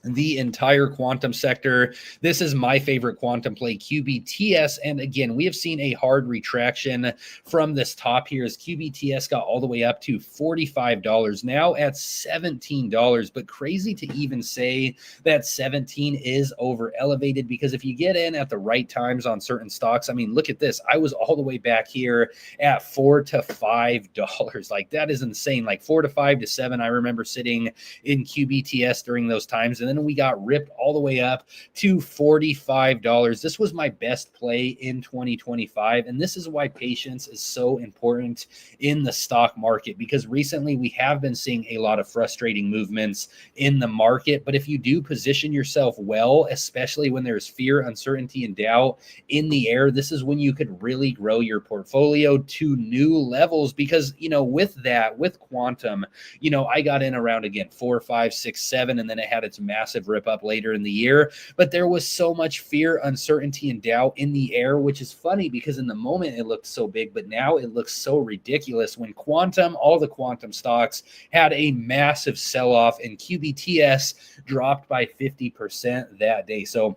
the entire quantum sector. This is my favorite quantum play, QBTS. And again, we have seen a hard retraction from this top here as QBTS got all the way up to $45, now at $17. But crazy to even say that 17 is over elevated, because if you get in at the right times on certain stocks, I mean, look at this. I was all the way back here at $4 to $5. Like, that is insane. Like 4 to 5 to 7. I remember sitting in QBTS during those times. And then we got ripped all the way up to $45. This was my best play in 2025. And this is why patience is so important in the stock market, because recently we have been seeing a lot of frustrating movements in the market. But if you do position yourself well, especially when there's fear, uncertainty, and doubt in the air, this is when you could really grow your portfolio to new levels. Because, with that, with quantum, I got in around again 4, 5, 6, 7, and then it had its massive rip up later in the year. But there was so much fear, uncertainty, and doubt in the air, which is funny because in the moment it looked so big, but now it looks so ridiculous when all the quantum stocks had a massive sell off, and QBTS dropped by 50% that day. So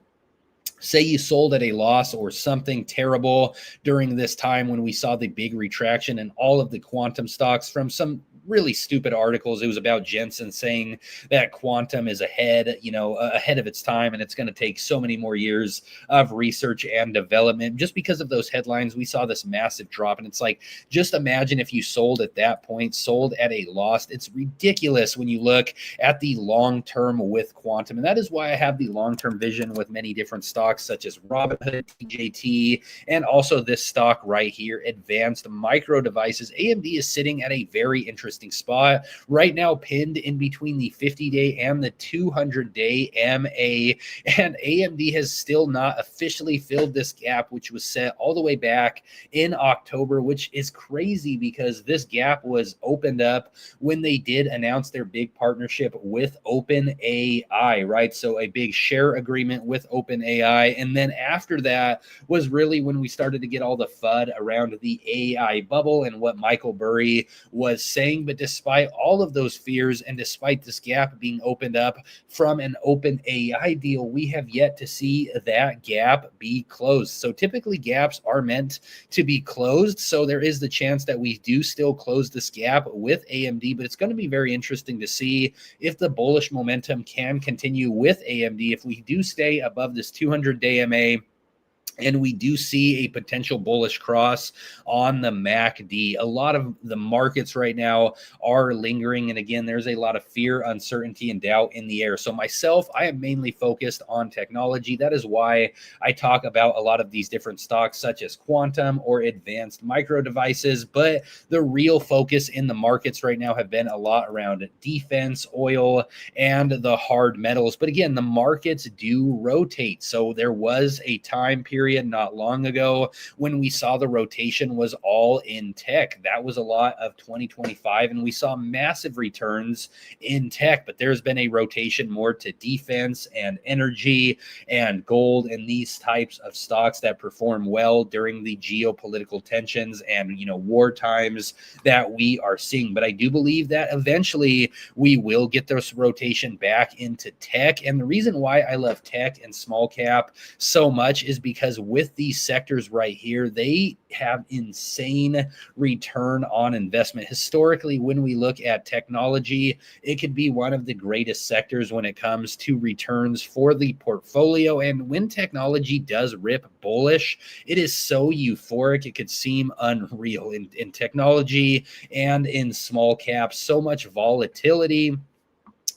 say you sold at a loss or something terrible during this time when we saw the big retraction in all of the quantum stocks from some really stupid articles. It was about Jensen saying that quantum is ahead of its time, and it's going to take so many more years of research and development. Just because of those headlines, we saw this massive drop. And it's like, just imagine if you sold at that point, sold at a loss. It's ridiculous when you look at the long term with quantum. And that is why I have the long-term vision with many different stocks such as Robinhood, TJT, and also this stock right here, Advanced Micro Devices. AMD is sitting at a very interesting spot right now, pinned in between the 50-day and the 200-day MA, and AMD has still not officially filled this gap, which was set all the way back in October, which is crazy because this gap was opened up when they did announce their big partnership with OpenAI, right? So a big share agreement with OpenAI. And then after that was really when we started to get all the FUD around the AI bubble and what Michael Burry was saying. But despite all of those fears and despite this gap being opened up from an OpenAI deal, we have yet to see that gap be closed. So typically gaps are meant to be closed. So there is the chance that we do still close this gap with AMD, but it's going to be very interesting to see if the bullish momentum can continue with AMD. If we do stay above this 200-day MA, and we do see a potential bullish cross on the MACD. A lot of the markets right now are lingering. And again, there's a lot of fear, uncertainty, and doubt in the air. So myself, I am mainly focused on technology. That is why I talk about a lot of these different stocks such as quantum or advanced micro devices. But the real focus in the markets right now have been a lot around defense, oil, and the hard metals. But again, the markets do rotate. So there was a time period not long ago when we saw the rotation was all in tech. That was a lot of 2025, and we saw massive returns in tech, but there's been a rotation more to defense and energy and gold and these types of stocks that perform well during the geopolitical tensions and war times that we are seeing. But I do believe that eventually we will get this rotation back into tech. And the reason why I love tech and small cap so much is because with these sectors right here, they have insane return on investment. Historically, when we look at technology, it could be one of the greatest sectors when it comes to returns for the portfolio. And when technology does rip bullish, it is so euphoric, it could seem unreal in technology and in small caps. So much volatility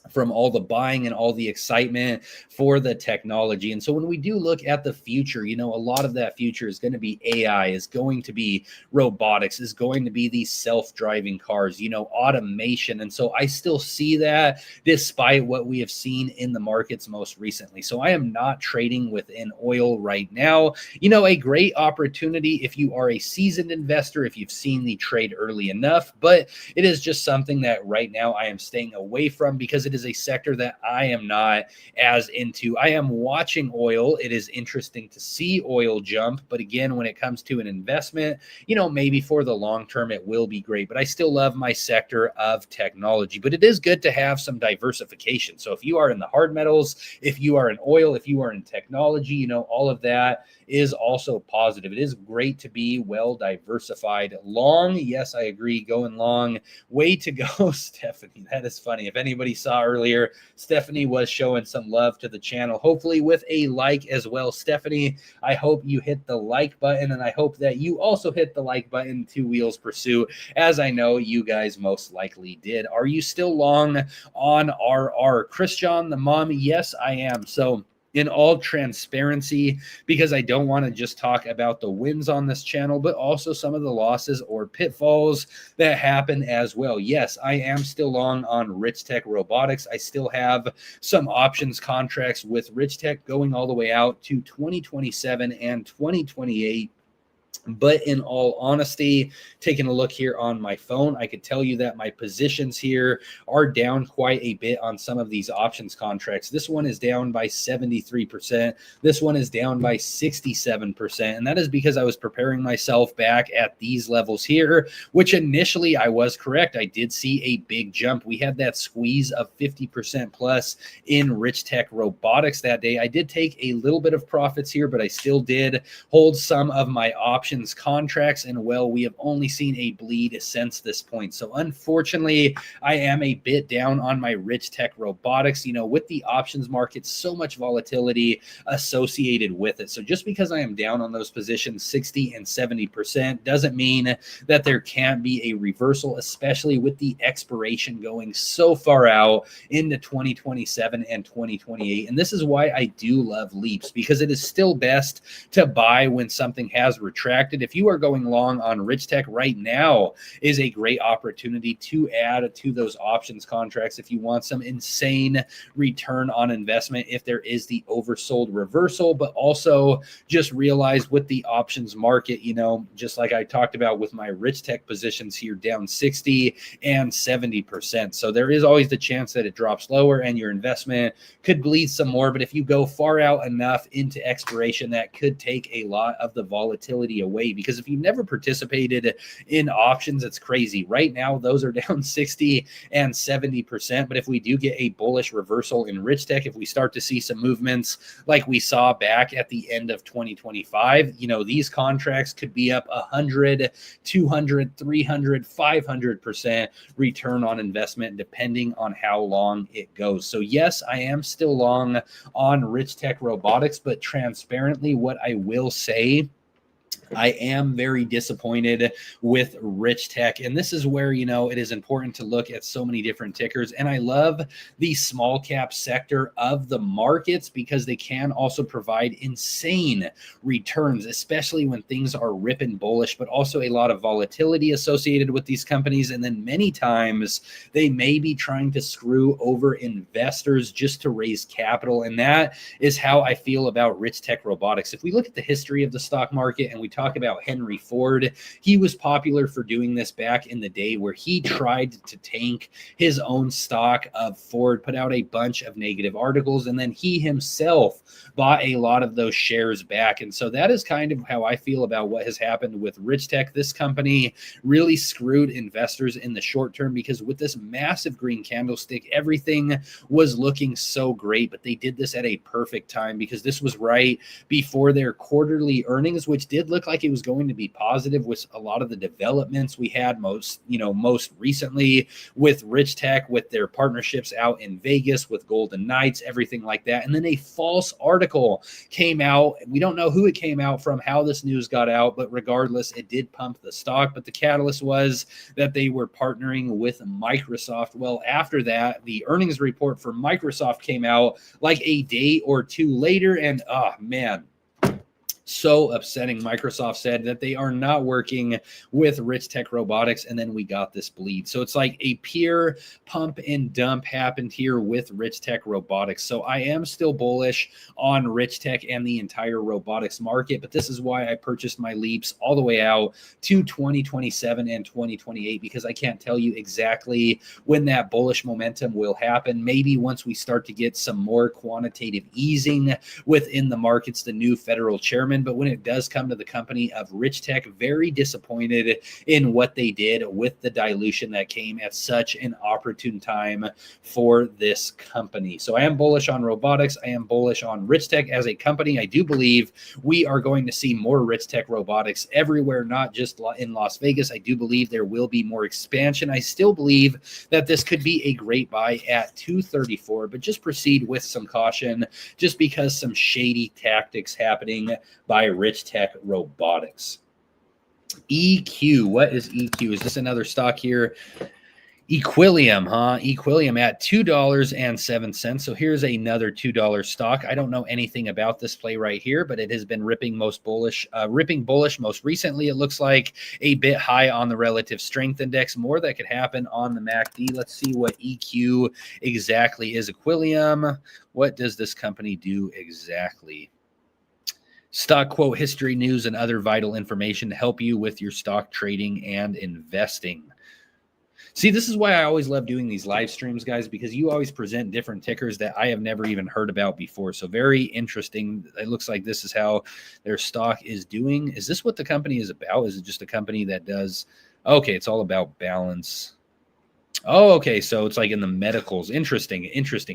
from all the buying and all the excitement for the technology. And so when we do look at the future, a lot of that future is going to be AI, is going to be robotics, is going to be these self-driving cars, automation. And so I still see that despite what we have seen in the markets most recently. So I am not trading within oil right now. A great opportunity if you are a seasoned investor, if you've seen the trade early enough, but it is just something that right now I am staying away from because it is a sector that I am not as into. I am watching oil. It is interesting to see oil jump. But again, when it comes to an investment, maybe for the long term, it will be great. But I still love my sector of technology. But it is good to have some diversification. So if you are in the hard metals, if you are in oil, if you are in technology, all of that is also positive. It is great to be well diversified. Long, yes, I agree. Going long, way to go, Stephanie. That is funny. If anybody saw earlier. Stephanie was showing some love to the channel, hopefully with a like as well. Stephanie, I hope you hit the like button, and I hope that you also hit the like button to Wheels Pursuit, as I know you guys most likely did. Are you still long on RR? Christian, the mom, yes, I am. So in all transparency, because I don't want to just talk about the wins on this channel, but also some of the losses or pitfalls that happen as well. Yes, I am still long on Rich Tech Robotics. I still have some options contracts with Rich Tech going all the way out to 2027 and 2028. But in all honesty, taking a look here on my phone, I could tell you that my positions here are down quite a bit on some of these options contracts. This one is down by 73%. This one is down by 67%. And that is because I was preparing myself back at these levels here, which initially I was correct. I did see a big jump. We had that squeeze of 50% plus in Rich Tech Robotics that day. I did take a little bit of profits here, but I still did hold some of my options contracts, and well, we have only seen a bleed since this point. So unfortunately, I am a bit down on my Rich Tech Robotics. You know, with the options market, so much volatility associated with it. So just because I am down on those positions 60 and 70% doesn't mean that there can't be a reversal, especially with the expiration going so far out into 2027 and 2028. And this is why I do love Leaps, because it is still best to buy when something has retracted. If you are going long on Rich Tech right now, is a great opportunity to add to those options contracts if you want some insane return on investment if there is the oversold reversal. But also just realize with the options market, you know, just like I talked about with my Rich Tech positions here, down 60 and 70%. So there is always the chance that it drops lower and your investment could bleed some more. But if you go far out enough into expiration, that could take a lot of the volatility away, because if you've never participated in options, it's crazy. Right now, those are down 60 and 70%. But if we do get a bullish reversal in Rich Tech, if we start to see some movements like we saw back at the end of 2025, you know, these contracts could be up 100, 200, 300, 500% return on investment, depending on how long it goes. So yes, I am still long on Rich Tech Robotics, but transparently, what I will say, I am very disappointed with Rich Tech. And this is where, you know, it is important to look at so many different tickers. And I love the small cap sector of the markets because they can also provide insane returns, especially when things are ripping bullish, but also a lot of volatility associated with these companies. And then many times they may be trying to screw over investors just to raise capital. And that is how I feel about Rich Tech Robotics. If we look at the history of the stock market and we talk about Henry Ford, he was popular for doing this back in the day where he tried to tank his own stock of Ford, put out a bunch of negative articles, and then he himself bought a lot of those shares back. And so that is kind of how I feel about what has happened with Rich Tech. This company really screwed investors in the short term, because with this massive green candlestick, everything was looking so great, but they did this at a perfect time because this was right before their quarterly earnings, which did look like it was going to be positive with a lot of the developments we had most recently with Rich Tech, with their partnerships out in Vegas with Golden Knights, everything like that. And then a false article came out. We don't know who it came out from, how this news got out, but regardless, it did pump the stock. But the catalyst was that they were partnering with Microsoft. Well, after that, the earnings report for Microsoft came out like a day or two later, and oh man, so upsetting. Microsoft said that they are not working with Rich Tech Robotics, and then we got this bleed. So it's like a pure pump and dump happened here with Rich Tech Robotics. So I am still bullish on Rich Tech and the entire robotics market, but this is why I purchased my Leaps all the way out to 2027 and 2028, because I can't tell you exactly when that bullish momentum will happen. Maybe once we start to get some more quantitative easing within the markets, the new federal chairman chairman, but when it does come to the company of Richtech, very disappointed in what they did with the dilution that came at such an opportune time for this company. So I am bullish on robotics. I am bullish on Richtech as a company. I do believe we are going to see more Richtech robotics everywhere, not just in Las Vegas. I do believe there will be more expansion. I still believe that this could be a great buy at 234, but just proceed with some caution just because some shady tactics happening by Richtech Robotics. EQ, what is EQ? Is this another stock here? Equilium, huh? Equilium at $2.07. So here's another $2 stock. I don't know anything about this play right here, but it has been ripping bullish most recently. It looks like a bit high on the relative strength index. More that could happen on the MACD. Let's see what EQ exactly is. Equilium, what does this company do exactly? Stock quote, history, news, and other vital information to help you with your stock trading and investing. See, this is why I always love doing these live streams, guys, because you always present different tickers that I have never even heard about before. So very interesting. It looks like this is how their stock is doing. Is this what the company is about? Is it just a company that does? Okay, it's all about balance. Oh, okay. So it's like in the medicals. Interesting.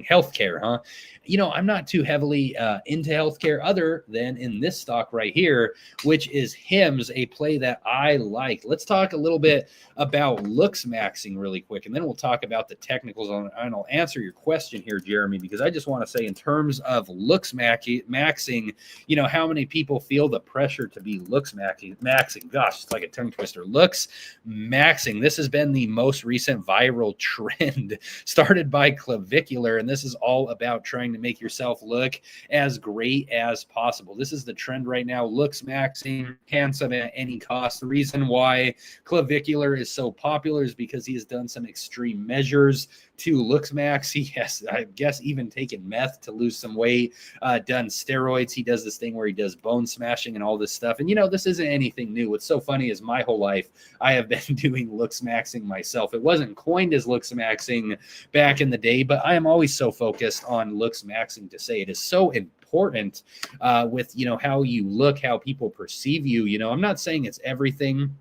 Healthcare, huh? You know, I'm not too heavily into healthcare other than in this stock right here, which is HIMSS, a play that I like. Let's talk a little bit about LuxMaxing really quick, and then we'll talk about the technicals on it. And I'll answer your question here, Jeremy, because I just want to say in terms of LuxMaxing, you know, how many people feel the pressure to be LuxMaxing? Gosh, it's like a tongue twister. LuxMaxing. This has been the most recent viral trend started by Clavicular, and this is all about trying to make yourself look as great as possible. This is the trend right now. LuxMaxing, handsome at any cost. The reason why Clavicular is so popular is because he has done some extreme measures to LuxMax. He has, I guess, even taken meth to lose some weight, done steroids. He does this thing where he does bone smashing and all this stuff. And, you know, this isn't anything new. What's so funny is my whole life, I have been doing LuxMaxing myself. It wasn't coined as LuxMaxing back in the day, but I am always so focused on LuxMaxing to say it is so important with, you know, how you look, how people perceive you. You know, I'm not saying it's everything.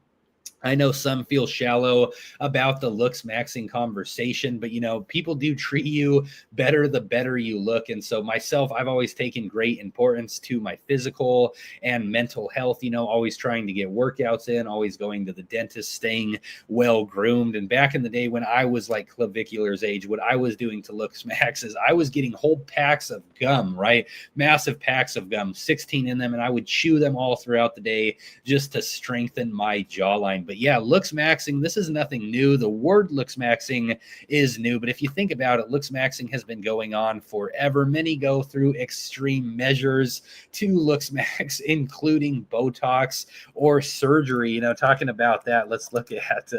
I know some feel shallow about the LuxMaxing conversation, but, you know, people do treat you better the better you look. And so myself, I've always taken great importance to my physical and mental health, you know, always trying to get workouts in, always going to the dentist, staying well groomed. And back in the day when I was like Clavicular's age, what I was doing to LuxMax is I was getting whole packs of gum, right? Massive packs of gum, 16 in them. And I would chew them all throughout the day just to strengthen my jawline. But yeah, LuxMaxing, this is nothing new. The word LuxMaxing is new, but if you think about it, LuxMaxing has been going on forever. Many go through extreme measures to LuxMax, including Botox or surgery. You know, talking about that, let's look at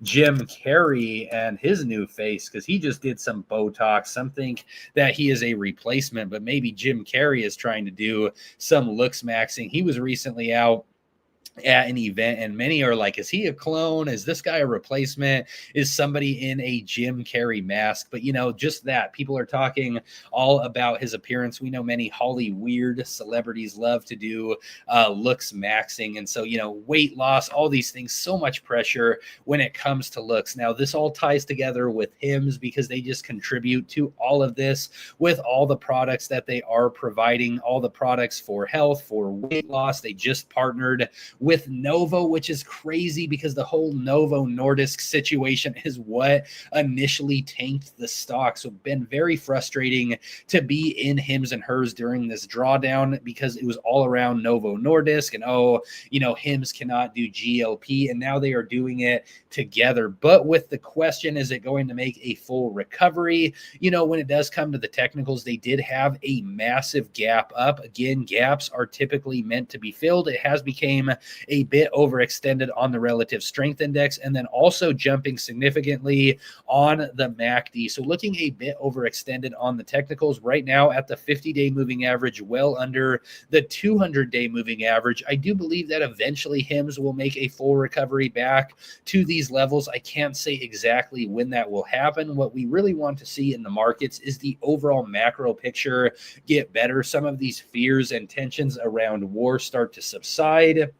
Jim Carrey and his new face, because he just did some Botox. Some think that he is a replacement, but maybe Jim Carrey is trying to do some LuxMaxing. He was recently out at an event, and many are like, is he a clone? Is this guy a replacement? Is somebody in a Jim Carrey mask? But, you know, just that people are talking all about his appearance. We know many Hollywood celebrities love to do LuxMaxing. And so, you know, weight loss, all these things, so much pressure when it comes to looks. Now, this all ties together with HIMSS because they just contribute to all of this with all the products that they are providing, all the products for health, for weight loss. They just partnered with Novo, which is crazy because the whole Novo Nordisk situation is what initially tanked the stock. So been very frustrating to be in HIMSS and HERS during this drawdown because it was all around Novo Nordisk and, oh, you know, HIMSS cannot do GLP, and now they are doing it together. But with the question, is it going to make a full recovery? You know, when it does come to the technicals, they did have a massive gap up. Again, gaps are typically meant to be filled. It has become a bit overextended on the relative strength index, and then also jumping significantly on the MACD. So looking a bit overextended on the technicals right now at the 50-day moving average, well under the 200-day moving average. I do believe that eventually HIMS will make a full recovery back to these levels. I can't say exactly when that will happen. What we really want to see in the markets is the overall macro picture get better. Some of these fears and tensions around war start to subside.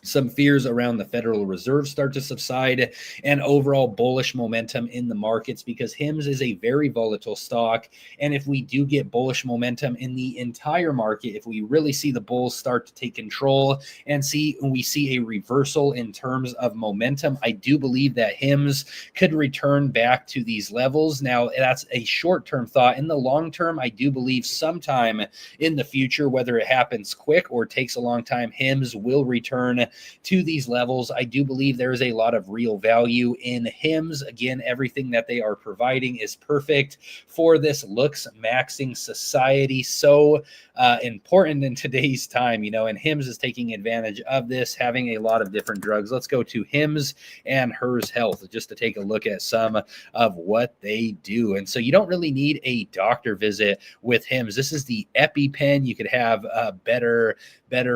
Some fears around the Federal Reserve start to subside, and overall bullish momentum in the markets, because HIMS is a very volatile stock. And if we do get bullish momentum in the entire market, if we really see the bulls start to take control and we see a reversal in terms of momentum, I do believe that HIMS could return back to these levels. Now, that's a short-term thought. In the long term, I do believe sometime in the future, whether it happens quick or takes a long time, HIMS will return to these levels. I do believe there is a lot of real value in HIMS. Again, everything that they are providing is perfect for this looks maxing society. So important in today's time, and HIMS is taking advantage of this, having a lot of different drugs. Let's go to HIMS and HERS Health just to take a look at some of what they do. And so you don't really need a doctor visit with HIMS. This is the EpiPen. You could have better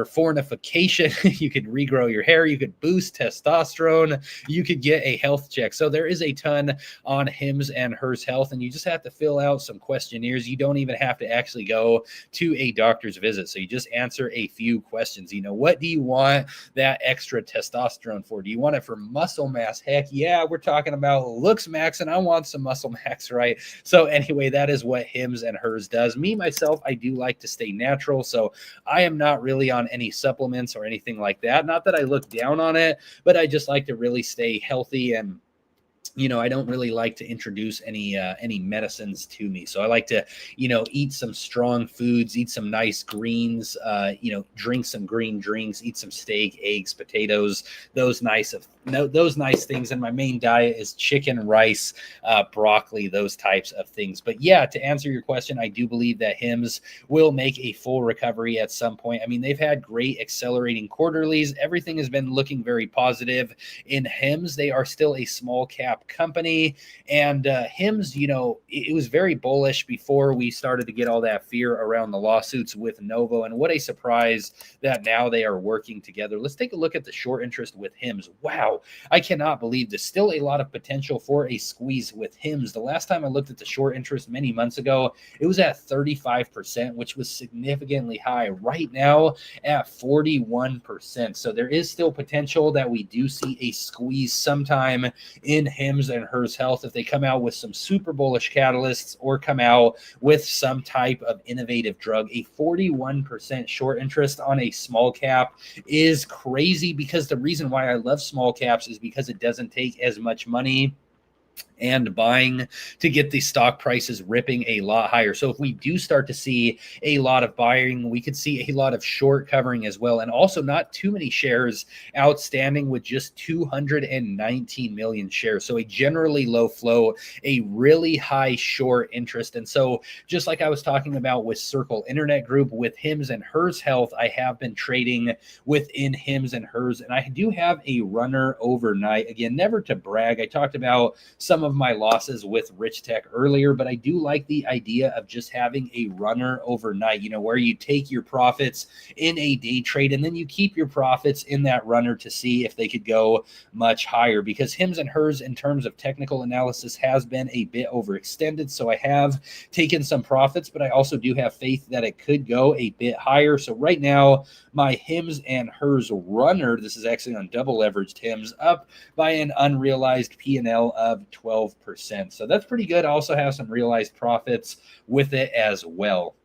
fornication. You could regrow your hair. You could boost testosterone. You could get a health check. So there is a ton on HIMS and HERS Health, and you just have to fill out some questionnaires. You don't even have to actually go to a doctor's visit. So you just answer a few questions. What do you want that extra testosterone for? Do you want it for muscle mass? Heck yeah, we're talking about looks max, and I want some muscle max, right? So anyway, that is what HIMS and HERS does. Me, myself, I do like to stay natural. So I am not really on any supplements or anything like that. Not that I look down on it, but I just like to really stay healthy, and I don't really like to introduce any medicines to me. So I like to, eat some strong foods, eat some nice greens, drink some green drinks, eat some steak, eggs, potatoes, those nice things. And my main diet is chicken, rice, broccoli, those types of things. But yeah, to answer your question, I do believe that HIMS will make a full recovery at some point. I mean, they've had great accelerating quarterlies. Everything has been looking very positive in HIMS. They are still a small cap company, and HIMS, it was very bullish before we started to get all that fear around the lawsuits with Novo, and what a surprise that now they are working together. Let's take a look at the short interest with HIMS. Wow, I cannot believe there's still a lot of potential for a squeeze with HIMS. The last time I looked at the short interest many months ago, it was at 35%, which was significantly high. Right now at 41%. So there is still potential that we do see a squeeze sometime in HIMS and HERS Health if they come out with some super bullish catalysts or come out with some type of innovative drug. A 41% short interest on a small cap is crazy, because the reason why I love small caps is because it doesn't take as much money and buying to get the stock prices ripping a lot higher. So if we do start to see a lot of buying, we could see a lot of short covering as well. And also not too many shares outstanding, with just 219 million shares. So a generally low flow, a really high short interest. And so just like I was talking about with Circle Internet Group, with HIMS and HERS Health, I have been trading within HIMS and HERS, and I do have a runner overnight. Again, never to brag. I talked about some of my losses with Rich Tech earlier, but I do like the idea of just having a runner overnight, where you take your profits in a day trade and then you keep your profits in that runner to see if they could go much higher, because HIMS and HERS in terms of technical analysis has been a bit overextended. So I have taken some profits, but I also do have faith that it could go a bit higher. So right now, my HIMS and HERS runner, this is actually on double leveraged HIMS, up by an unrealized P&L of 12%. So that's pretty good. I also have some realized profits with it as well.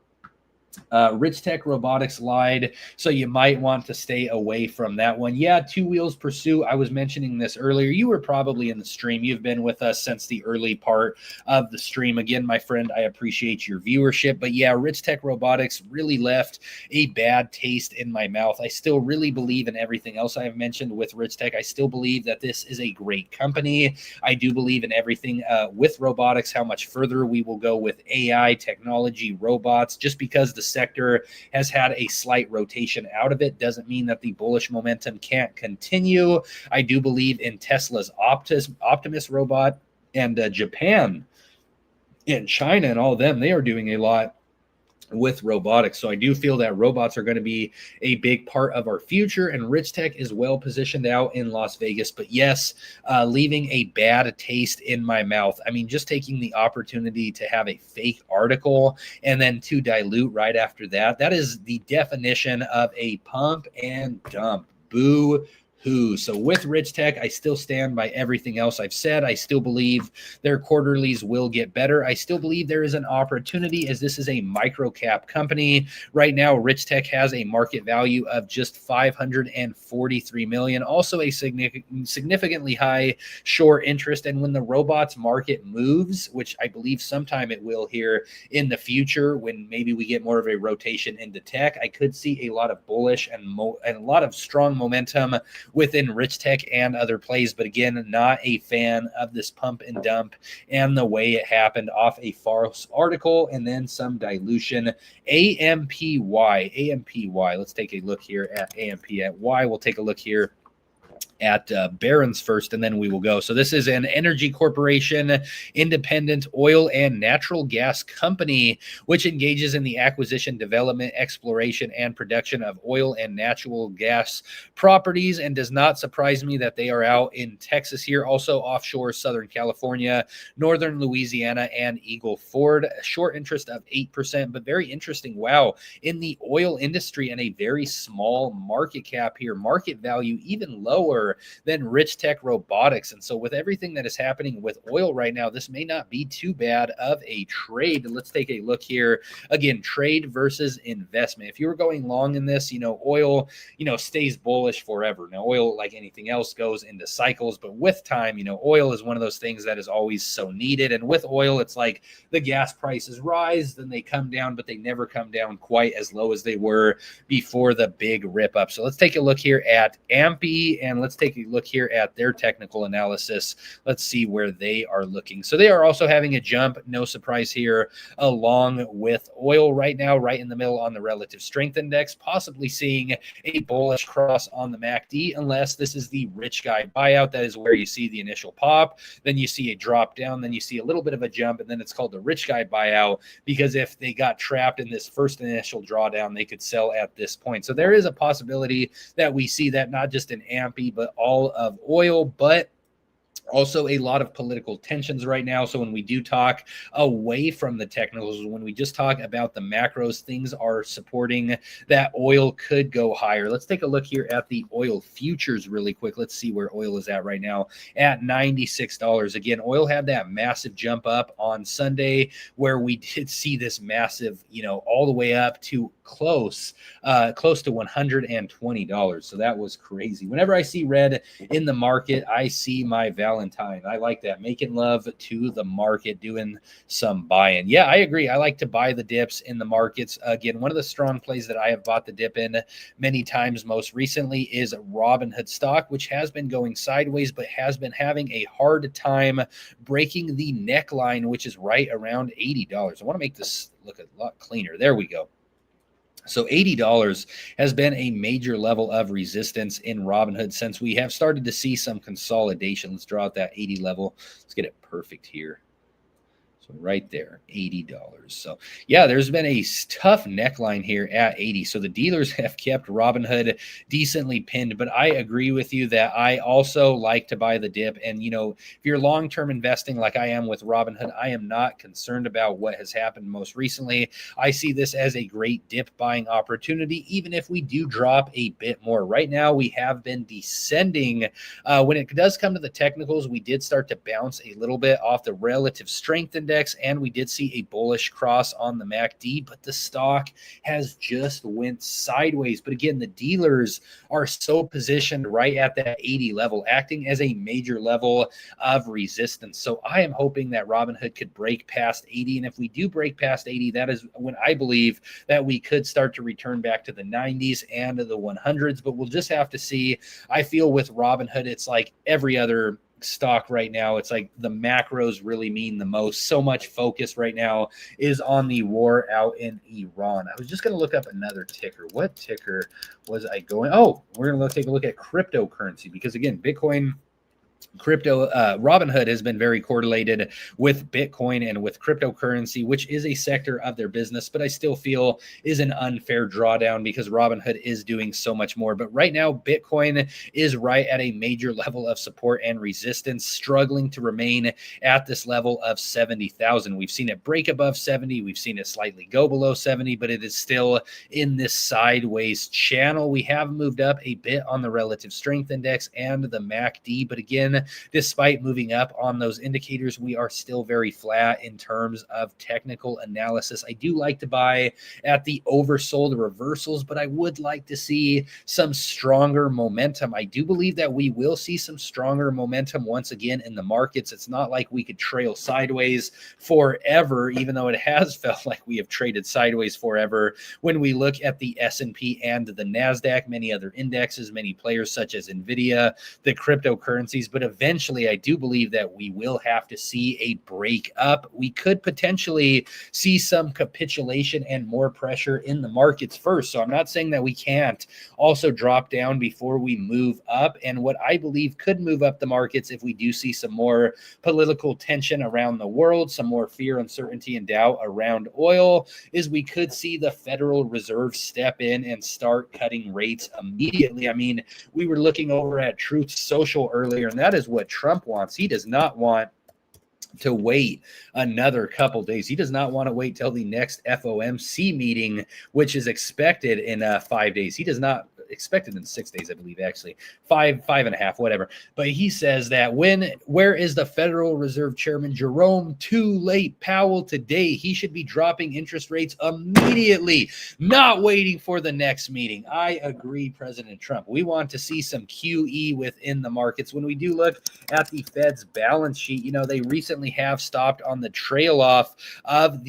Rich Tech Robotics lied, so you might want to stay away from that one. Yeah, Two Wheels Pursuit, I was mentioning this earlier. You were probably in the stream. You've been with us since the early part of the stream. Again, my friend, I appreciate your viewership. But yeah, Rich Tech Robotics really left a bad taste in my mouth. I still really believe in everything else I have mentioned with Rich Tech. I still believe that this is a great company. I do believe in everything with robotics, how much further we will go with AI, technology, robots, just because the sector has had a slight rotation out of it, doesn't mean that the bullish momentum can't continue. I do believe in Tesla's Optimus robot, and Japan and China and all of them, they are doing a lot with robotics. So I do feel that robots are going to be a big part of our future, and Rich Tech is well positioned out in Las Vegas. But yes, leaving a bad taste in my mouth. I mean, just taking the opportunity to have a fake article and then to dilute right after that. That is the definition of a pump and dump. Boo. So with Rich Tech, I still stand by everything else I've said. I still believe their quarterlies will get better. I still believe there is an opportunity, as this is a micro cap company. Right now, Rich Tech has a market value of just $543 million, also a significantly high short interest. And when the robots market moves, which I believe sometime it will here in the future, when maybe we get more of a rotation into tech, I could see a lot of bullish and a lot of strong momentum within Rich Tech and other plays. But again, not a fan of this pump and dump and the way it happened off a false article and then some dilution. AMPY. Let's take a look here at AMPY. We'll take a look here at Barron's first, and then we will go. So this is an energy corporation, independent oil and natural gas company, which engages in the acquisition, development, exploration, and production of oil and natural gas properties. And does not surprise me that they are out in Texas here, also offshore Southern California, Northern Louisiana, and Eagle Ford. A short interest of 8%, but very interesting. Wow. In the oil industry and a very small market cap here, market value even lower than Rich Tech Robotics. And so with everything that is happening with oil right now, this may not be too bad of a trade. Let's take a look here. Again, trade versus investment. If you were going long in this, oil, stays bullish forever. Now, oil, like anything else, goes into cycles, but with time, oil is one of those things that is always so needed. And with oil, it's like the gas prices rise, then they come down, but they never come down quite as low as they were before the big rip up. So let's take a look here at AMPI, and let's take a look here at their technical analysis. Let's see where they are looking. So they are also having a jump, no surprise here, along with oil right now, right in the middle on the relative strength index, possibly seeing a bullish cross on the MACD, unless this is the rich guy buyout. That is where you see the initial pop, then you see a drop down, then you see a little bit of a jump, and then it's called the rich guy buyout, because if they got trapped in this first initial drawdown, they could sell at this point. So there is a possibility that we see that not just in AMPI, but all of oil, but also a lot of political tensions right now. So when we do talk away from the technicals, when we just talk about the macros, things are supporting that oil could go higher. Let's take a look here at the oil futures really quick. Let's see where oil is at right now at $96. Again, oil had that massive jump up on Sunday where we did see this massive, all the way up to close to $120. So that was crazy. Whenever I see red in the market, I see my Valentine. I like that. Making love to the market, doing some buying. Yeah, I agree. I like to buy the dips in the markets. Again, one of the strong plays that I have bought the dip in many times most recently is Robinhood stock, which has been going sideways, but has been having a hard time breaking the neckline, which is right around $80. I want to make this look a lot cleaner. There we go. So $80 has been a major level of resistance in Robinhood since we have started to see some consolidation. Let's draw out that 80 level. Let's get it perfect here. So right there, $80. So yeah, there's been a tough neckline here at 80. So the dealers have kept Robinhood decently pinned, but I agree with you that I also like to buy the dip. And, if you're long-term investing like I am with Robinhood, I am not concerned about what has happened most recently. I see this as a great dip buying opportunity, even if we do drop a bit more. Right now, we have been descending. When it does come to the technicals, we did start to bounce a little bit off the relative strength index, and we did see a bullish cross on the MACD, but the stock has just went sideways. But again, the dealers are so positioned right at that 80 level, acting as a major level of resistance. So I am hoping that Robinhood could break past 80. And if we do break past 80, that is when I believe that we could start to return back to the 90s and to the 100s, but we'll just have to see. I feel with Robinhood, it's like every other stock right now, it's like the macros really mean the most. So much focus right now is on the war out in Iran. I was just going to look up another ticker. What ticker was I going? Oh, we're going to take a look at cryptocurrency, because again, Bitcoin, crypto, Robinhood has been very correlated with Bitcoin and with cryptocurrency, which is a sector of their business, but I still feel is an unfair drawdown because Robinhood is doing so much more. But right now, Bitcoin is right at a major level of support and resistance, struggling to remain at this level of 70,000. We've seen it break above 70. We've seen it slightly go below 70, but it is still in this sideways channel. We have moved up a bit on the relative strength index and the MACD, but again, despite moving up on those indicators, we are still very flat in terms of technical analysis. I do like to buy at the oversold reversals, but I would like to see some stronger momentum. I do believe that we will see some stronger momentum once again in the markets. It's not like we could trail sideways forever, even though it has felt like we have traded sideways forever. When we look at the S&P and the NASDAQ, many other indexes, many players such as NVIDIA, the cryptocurrencies, but eventually I do believe that we will have to see a break up. We could potentially see some capitulation and more pressure in the markets first. So I'm not saying that we can't also drop down before we move up. And what I believe could move up the markets if we do see some more political tension around the world, some more fear, uncertainty, and doubt around oil, is we could see the Federal Reserve step in and start cutting rates immediately. I mean, we were looking over at Truth Social earlier, and that is what Trump wants. He does not want to wait another couple days. He does not want to wait till the next FOMC meeting, which is expected in 5 days. He does not expected in 6 days, I believe, actually five and a half, whatever. But he says that where is the Federal Reserve Chairman Jerome Too Late Powell today? He should be dropping interest rates immediately, not waiting for the next meeting. I agree, President Trump. We want to see some QE within the markets. When we do look at the Fed's balance sheet, you know, they recently have stopped on the trail off of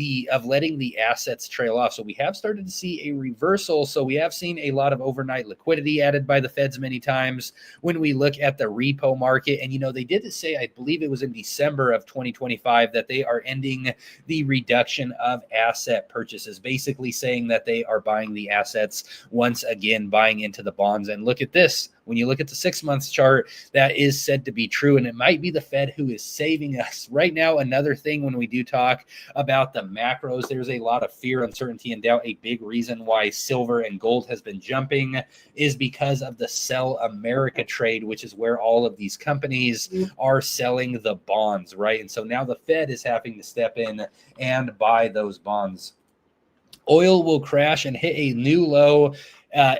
letting the assets trail off. So we have started to see a reversal. So we have seen a lot of overnight liquidity added by the Feds many times. When we look at the repo market, and you know, they did say, I believe it was in December of 2025, that they are ending the reduction of asset purchases, basically saying that they are buying the assets once again, buying into the bonds. And look at this. When you look at the 6 months chart, that is said to be true. And it might be the Fed who is saving us right now. Another thing, when we do talk about the macros, there's a lot of fear, uncertainty, and doubt. A big reason why silver and gold has been jumping is because of the Sell America trade, which is where all of these companies are selling the bonds, right? And so now the Fed is having to step in and buy those bonds. Oil will crash and hit a new low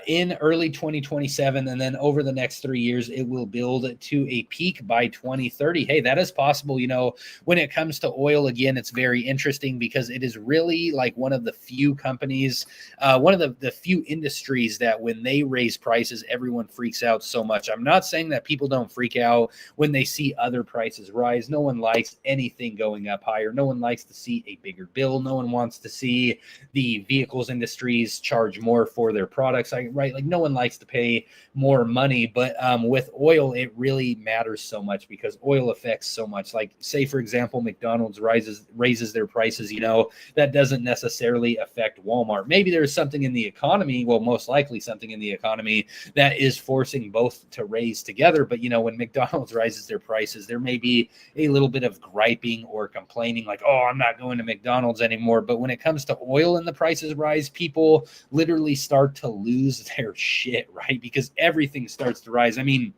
in early 2027, and then over the next 3 years, it will build to a peak by 2030. Hey, that is possible. You know, when it comes to oil, again, it's very interesting because it is really like one of the few companies, one of the few industries that when they raise prices, everyone freaks out so much. I'm not saying that people don't freak out when they see other prices rise. No one likes anything going up higher. No one likes to see a bigger bill. No one wants to see the vehicles industries charge more for their products. Right? Like no one likes to pay more money, but with oil, it really matters so much because oil affects so much. Like say, for example, McDonald's raises their prices, you know, that doesn't necessarily affect Walmart. Maybe there's something in the economy, well, most likely something in the economy that is forcing both to raise together. But, you know, when McDonald's raises their prices, there may be a little bit of griping or complaining like, oh, I'm not going to McDonald's anymore. But when it comes to oil and the prices rise, people literally start to lose their shit, right? Because everything starts to rise. I mean,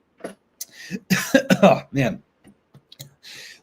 oh man,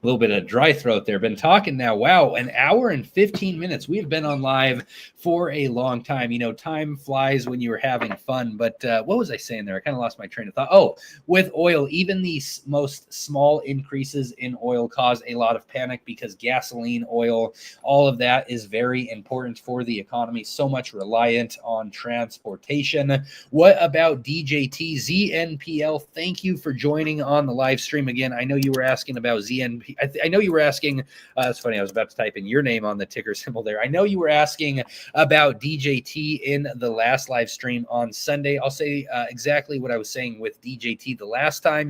a little bit of dry throat there. Been talking now, wow, an hour and 15 minutes. We have been on live for a long time. You know, time flies when you were having fun. But what was I saying there? I kind of lost my train of thought. Oh, with oil, even the most small increases in oil cause a lot of panic because gasoline, oil, all of that is very important for the economy. So much reliant on transportation. What about DJT ZNPL? Thank you for joining on the live stream again. I know you were asking about ZNPL I know you were asking, it's funny, I was about to type in your name on the ticker symbol there. I know you were asking about DJT in the last live stream on Sunday. I'll say exactly what I was saying with DJT the last time.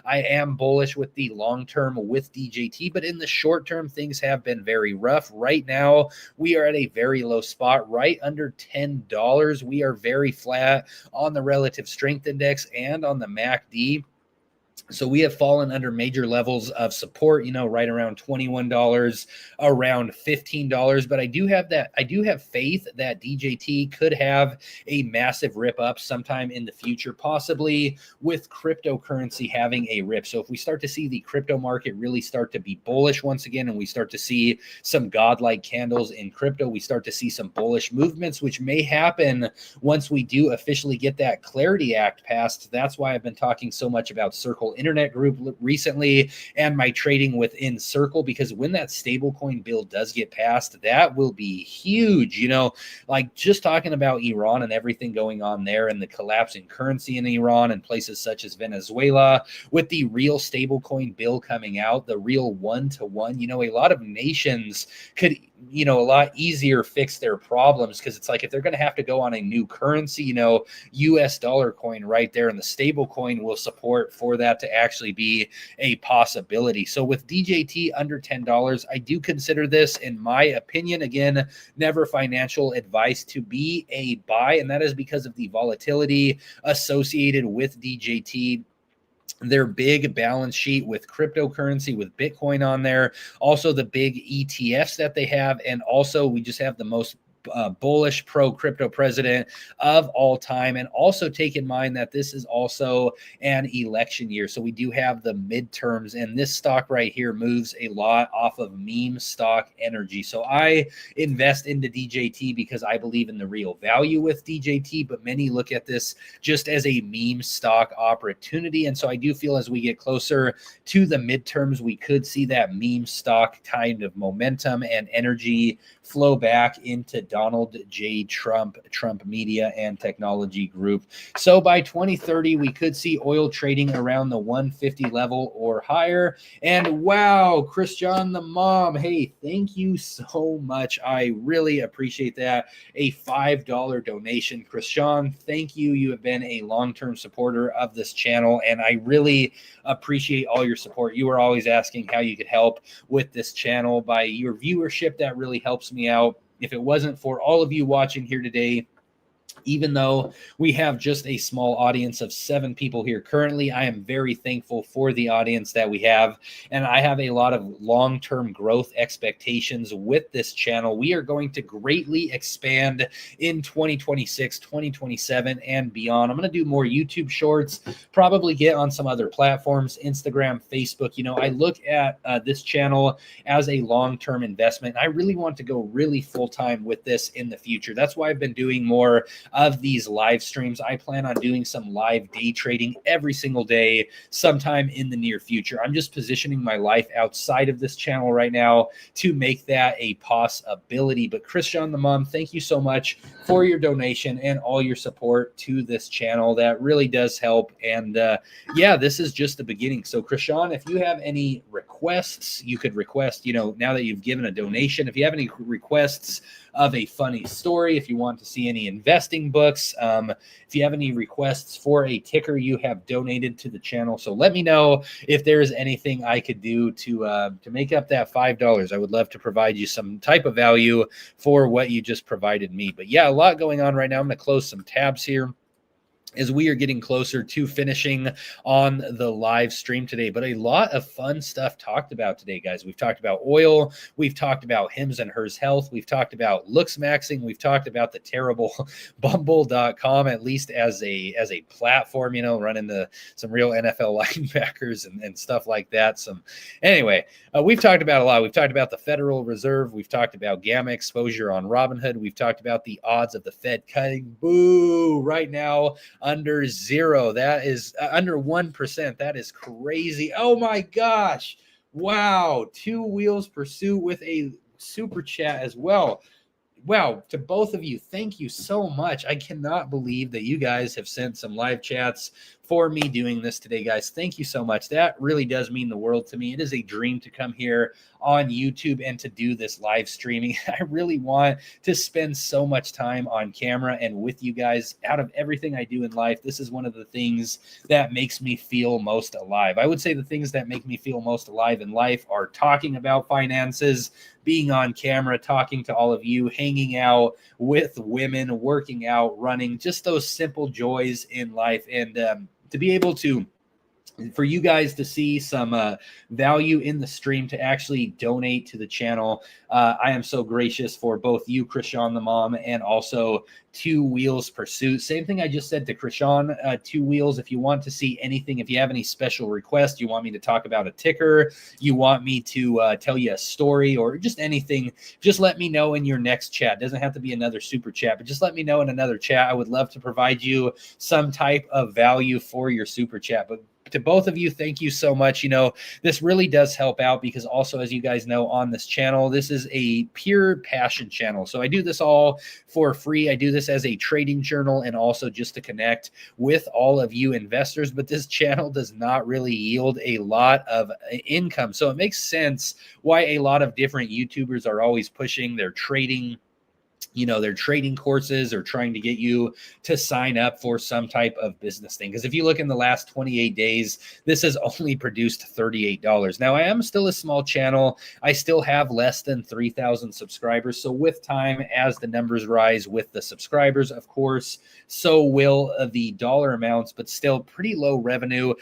I am bullish with the long term with DJT, but in the short term, things have been very rough. Right now, we are at a very low spot, right under $10. We are very flat on the relative strength index and on the MACD. So we have fallen under major levels of support, right around $21, around $15. But I do have faith that DJT could have a massive rip up sometime in the future, possibly with cryptocurrency having a rip. So if we start to see the crypto market really start to be bullish once again, and we start to see some godlike candles in crypto, we start to see some bullish movements, which may happen once we do officially get that Clarity Act passed. That's why I've been talking so much about Circle Internet Group recently and my trading within Circle, because when that stablecoin bill does get passed, that will be huge. Like just talking about Iran and everything going on there and the collapse in currency in Iran and places such as Venezuela, with the real stablecoin bill coming out, the real one-to-one, a lot of nations could a lot easier fix their problems, because it's like if they're going to have to go on a new currency, US dollar coin right there, and the stable coin will support for that to actually be a possibility. So with DJT under $10, I do consider this, in my opinion, again, never financial advice, to be a buy, and that is because of the volatility associated with DJT, their big balance sheet with cryptocurrency, with Bitcoin on there, also the big ETFs that they have, and also we just have the most bullish pro-crypto president of all time. And also take in mind that this is also an election year. So we do have the midterms, and this stock right here moves a lot off of meme stock energy. So I invest into DJT because I believe in the real value with DJT, but many look at this just as a meme stock opportunity. And so I do feel as we get closer to the midterms, we could see that meme stock kind of momentum and energy flow back into Donald J. Trump Media and Technology Group. So by 2030, we could see oil trading around the 150 level or higher. And wow, Christian the Mom, hey, thank you so much. I really appreciate that. A $5 donation. Christian, thank you. You have been a long-term supporter of this channel, and I really appreciate all your support. You are always asking how you could help with this channel. By your viewership, that really helps me out. If it wasn't for all of you watching here today, even though we have just a small audience of 7 people here currently, I am very thankful for the audience that we have. And I have a lot of long-term growth expectations with this channel. We are going to greatly expand in 2026, 2027, and beyond. I'm going to do more YouTube shorts, probably get on some other platforms, Instagram, Facebook. I look at this channel as a long-term investment. I really want to go really full-time with this in the future. That's why I've been doing more of these live streams. I plan on doing some live day trading every single day sometime in the near future. I'm just positioning my life outside of this channel right now to make that a possibility. But Christian the Mom, thank you so much for your donation and all your support to this channel. That really does help. And yeah, this is just the beginning. So Christian, if you have any requests, you could request, now that you've given a donation, if you have any requests of a funny story, if you want to see any investing books, if you have any requests for a ticker you have donated to the channel, so let me know if there is anything I could do to make up that $5. I would love to provide you some type of value for what you just provided me. But yeah, a lot going on right now. I'm going to close some tabs here as we are getting closer to finishing on the live stream today. But a lot of fun stuff talked about today, guys. We've talked about oil. We've talked about Hims and Hers Health. We've talked about looks maxing. We've talked about the terrible Bumble.com, at least as a platform, running some real NFL linebackers and stuff like that. Anyway, we've talked about a lot. We've talked about the Federal Reserve. We've talked about gamma exposure on Robinhood. We've talked about the odds of the Fed cutting. Boo! Right now, under 0. That is under 1%. That is crazy. Oh my gosh. Wow. Two Wheels Pursuit with a super chat as well. wow, to both of you, thank you so much. I cannot believe that you guys have sent some live chats for me doing this today, guys. Thank you so much. That really does mean the world to me. It is a dream to come here on YouTube and to do this live streaming. I really want to spend so much time on camera and with you guys. Out of everything I do in life, this is one of the things that makes me feel most alive. I would say the things that make me feel most alive in life are talking about finances, being on camera, talking to all of you, hanging out with women, working out, running, just those simple joys in life. And to be able to, for you guys to see some value in the stream, to actually donate to the channel. I am so gracious for both you, Krishan the Mom, and also Two Wheels Pursuit. Same thing I just said to Krishan, Two Wheels. If you want to see anything, if you have any special requests, you want me to talk about a ticker, you want me to tell you a story, or just anything, just let me know in your next chat. Doesn't have to be another super chat, but just let me know in another chat. I would love to provide you some type of value for your super chat. But to both of you, thank you so much. You know, this really does help out because also, as you guys know, on this channel, this is a pure passion channel. So I do this all for free. I do this as a trading journal and also just to connect with all of you investors. But this channel does not really yield a lot of income. So it makes sense why a lot of different YouTubers are always pushing their trading, you know, their trading courses, or trying to get you to sign up for some type of business thing. Because if you look in the last 28 days, this has only produced $38. Now, I am still a small channel. I still have less than 3,000 subscribers. So with time, as the numbers rise with the subscribers, of course, so will the dollar amounts, but still pretty low revenue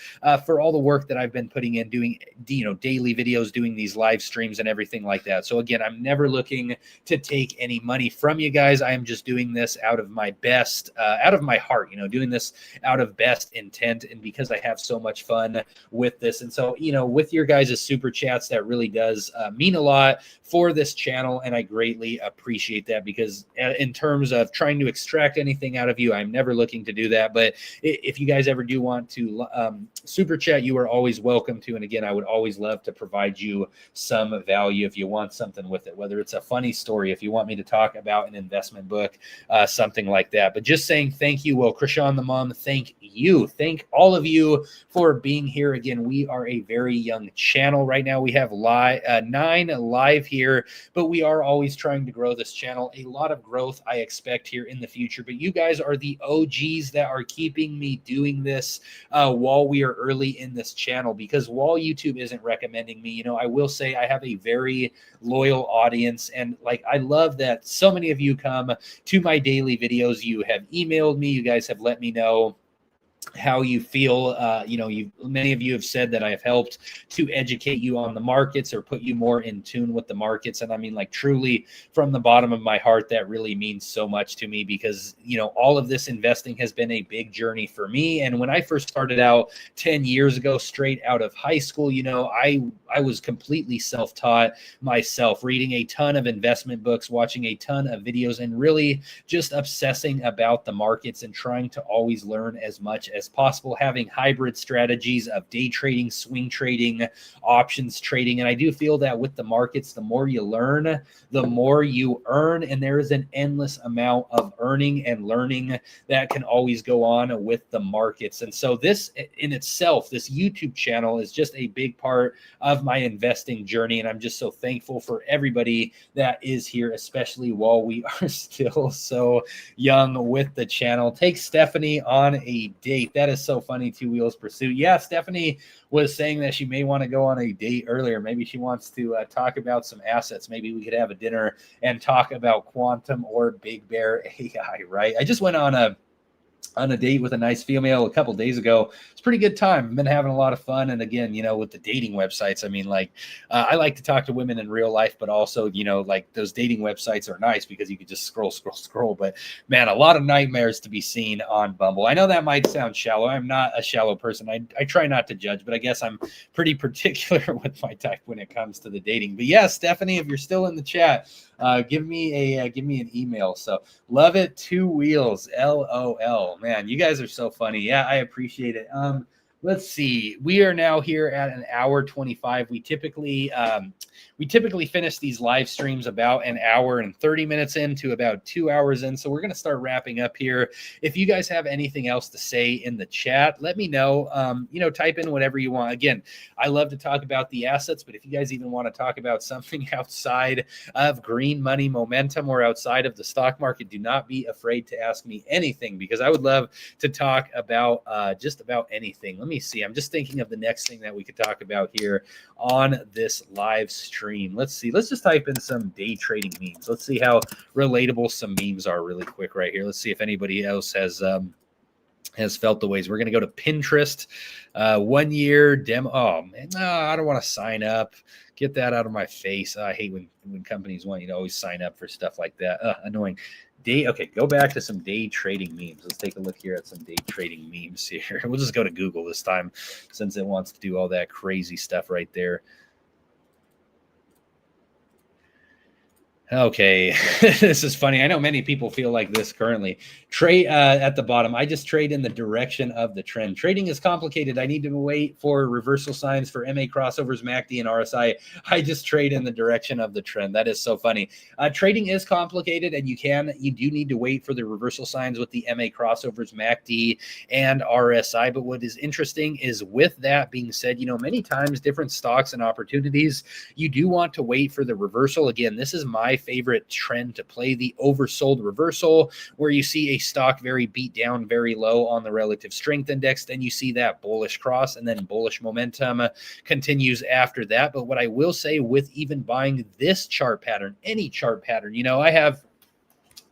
for all the work that I've been putting in, doing, you know, daily videos, doing these live streams and everything like that. So again, I'm never looking to take any money from you guys. I am just doing this out of my best, out of my heart, you know, doing this out of best intent, and because I have so much fun with this. And so, you know, with your guys' super chats, that really does mean a lot for this channel, and I greatly appreciate that, because in terms of trying to extract anything out of you, I'm never looking to do that. But if you guys ever do want to super chat, you are always welcome to. And again, I would always love to provide you some value if you want something with it, whether it's a funny story, if you want me to talk about an investment book, something like that. But just saying thank you. Well, Krishan the Mom, thank you. Thank all of you for being here. Again, we are a very young channel right now. We have 9 live here, but we are always trying to grow this channel. A lot of growth I expect here in the future, but you guys are the OGs that are keeping me doing this while we are early in this channel, because while YouTube isn't recommending me, you know, I will say I have a very loyal audience, and like, I love that so many of you come to my daily videos. You have emailed me, you guys have let me know how you feel. You know, many of you have said that I have helped to educate you on the markets or put you more in tune with the markets. And I mean, like, truly from the bottom of my heart, that really means so much to me, because, you know, all of this investing has been a big journey for me. And when I first started out 10 years ago, straight out of high school, you know, I was completely self-taught myself, reading a ton of investment books, watching a ton of videos, and really just obsessing about the markets and trying to always learn as much as possible, having hybrid strategies of day trading, swing trading, options trading. And I do feel that with the markets, the more you learn, the more you earn. And there is an endless amount of earning and learning that can always go on with the markets. And so this in itself, this YouTube channel, is just a big part of my investing journey. And I'm just so thankful for everybody that is here, especially while we are still so young with the channel. Take Stephanie on a date. That is so funny. Two Wheels Pursuit. Yeah, Stephanie was saying that she may want to go on a date earlier. Maybe she wants to talk about some assets. Maybe we could have a dinner and talk about quantum or Big Bear AI, right? I just went on a date with a nice female a couple days ago. It's a pretty good time. I've been having a lot of fun. And again, you know, with the dating websites, I mean, like, I like to talk to women in real life, but also, you know, like, those dating websites are nice because you could just scroll. But man, a lot of nightmares to be seen on Bumble. I know that might sound shallow. I'm not a shallow person. I try not to judge, but I guess I'm pretty particular with my type when it comes to the dating. But yeah, Stephanie, if you're still in the chat, give me an email. So love it. Two Wheels, LOL. Man, you guys are so funny. Yeah, I appreciate it. Let's see. We are now here at an hour 25. We typically we typically finish these live streams about an hour and 30 minutes into about 2 hours in. So we're going to start wrapping up here. If you guys have anything else to say in the chat, let me know. Type in whatever you want. Again, I love to talk about the assets, but if you guys even want to talk about something outside of green money momentum or outside of the stock market, do not be afraid to ask me anything, because I would love to talk about just about anything. Let me see. I'm just thinking of the next thing that we could talk about here on this live stream. Let's see. Let's just type in some day trading memes. Let's see how relatable some memes are really quick right here. Let's see if anybody else has felt the ways. We're going to go to Pinterest. 1 year demo. Oh man, no, I don't want to sign up. Get that out of my face. I hate when companies want you to always sign up for stuff like that. Annoying. Okay, go back to some day trading memes. Let's take a look here at some day trading memes here. We'll just go to Google this time, since it wants to do all that crazy stuff right there. Okay, this is funny. I know many people feel like this currently. Trade at the bottom. I just trade in the direction of the trend. Trading is complicated. I need to wait for reversal signs for MA crossovers, MACD, and RSI. I just trade in the direction of the trend. That is so funny. Trading is complicated, and you do need to wait for the reversal signs with the MA crossovers, MACD, and RSI. But what is interesting is, with that being said, many times different stocks and opportunities, you do want to wait for the reversal. Again, this is my favorite trend to play, the oversold reversal, where you see a stock very beat down, very low on the relative strength index. Then you see that bullish cross, and then bullish momentum continues after that. But what I will say, with even buying this chart pattern, any chart pattern, I have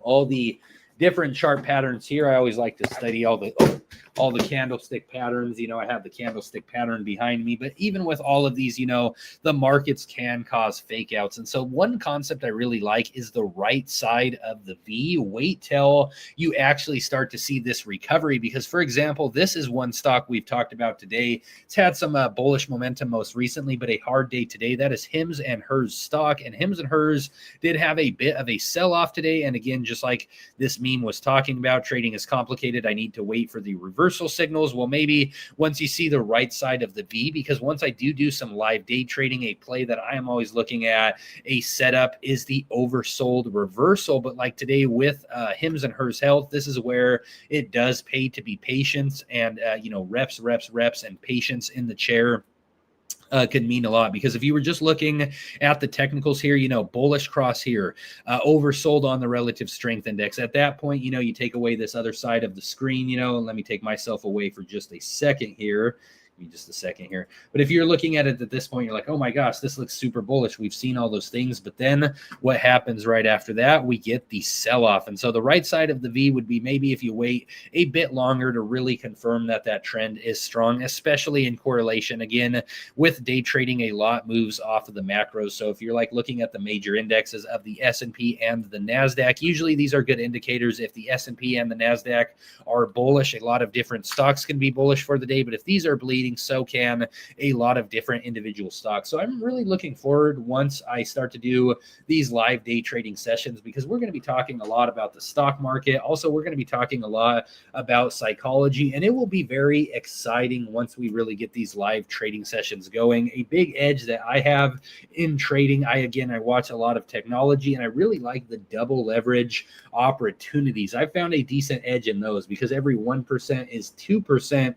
all the different chart patterns here. I always like to study all the candlestick patterns. I have the candlestick pattern behind me, but even with all of these, the markets can cause fake outs. And so one concept I really like is the right side of the V. Wait till you actually start to see this recovery, because, for example, this is one stock we've talked about today. It's had some bullish momentum most recently, but a hard day today. That is Hims and Hers stock, and Hims and Hers did have a bit of a sell-off today. And again, just like this meme was talking about, trading is complicated. I need to wait for the reversal signals. Well, maybe once you see the right side of the V, because once I do some live day trading, a play that I am always looking at, a setup, is the oversold reversal. But like today with Hims and Hers Health, this is where it does pay to be patient, and reps, and patience in the chair could mean a lot. Because if you were just looking at the technicals here, bullish cross here, oversold on the relative strength index. At that point, you take away this other side of the screen, and let me take myself away for just a second here. Just a second here. But if you're looking at it at this point, you're like, oh my gosh, this looks super bullish. We've seen all those things. But then what happens right after that? We get the sell-off. And so the right side of the V would be maybe if you wait a bit longer to really confirm that trend is strong, especially in correlation. Again, with day trading, a lot moves off of the macros. So if you're like looking at the major indexes of the S&P and the NASDAQ, usually these are good indicators. If the S&P and the NASDAQ are bullish, a lot of different stocks can be bullish for the day. But if these are bleeding, so can a lot of different individual stocks. So I'm really looking forward once I start to do these live day trading sessions, because we're going to be talking a lot about the stock market. Also, we're going to be talking a lot about psychology, and it will be very exciting once we really get these live trading sessions going. A big edge that I have in trading, I watch a lot of technology, and I really like the double leverage opportunities. I found a decent edge in those, because every 1% is 2%.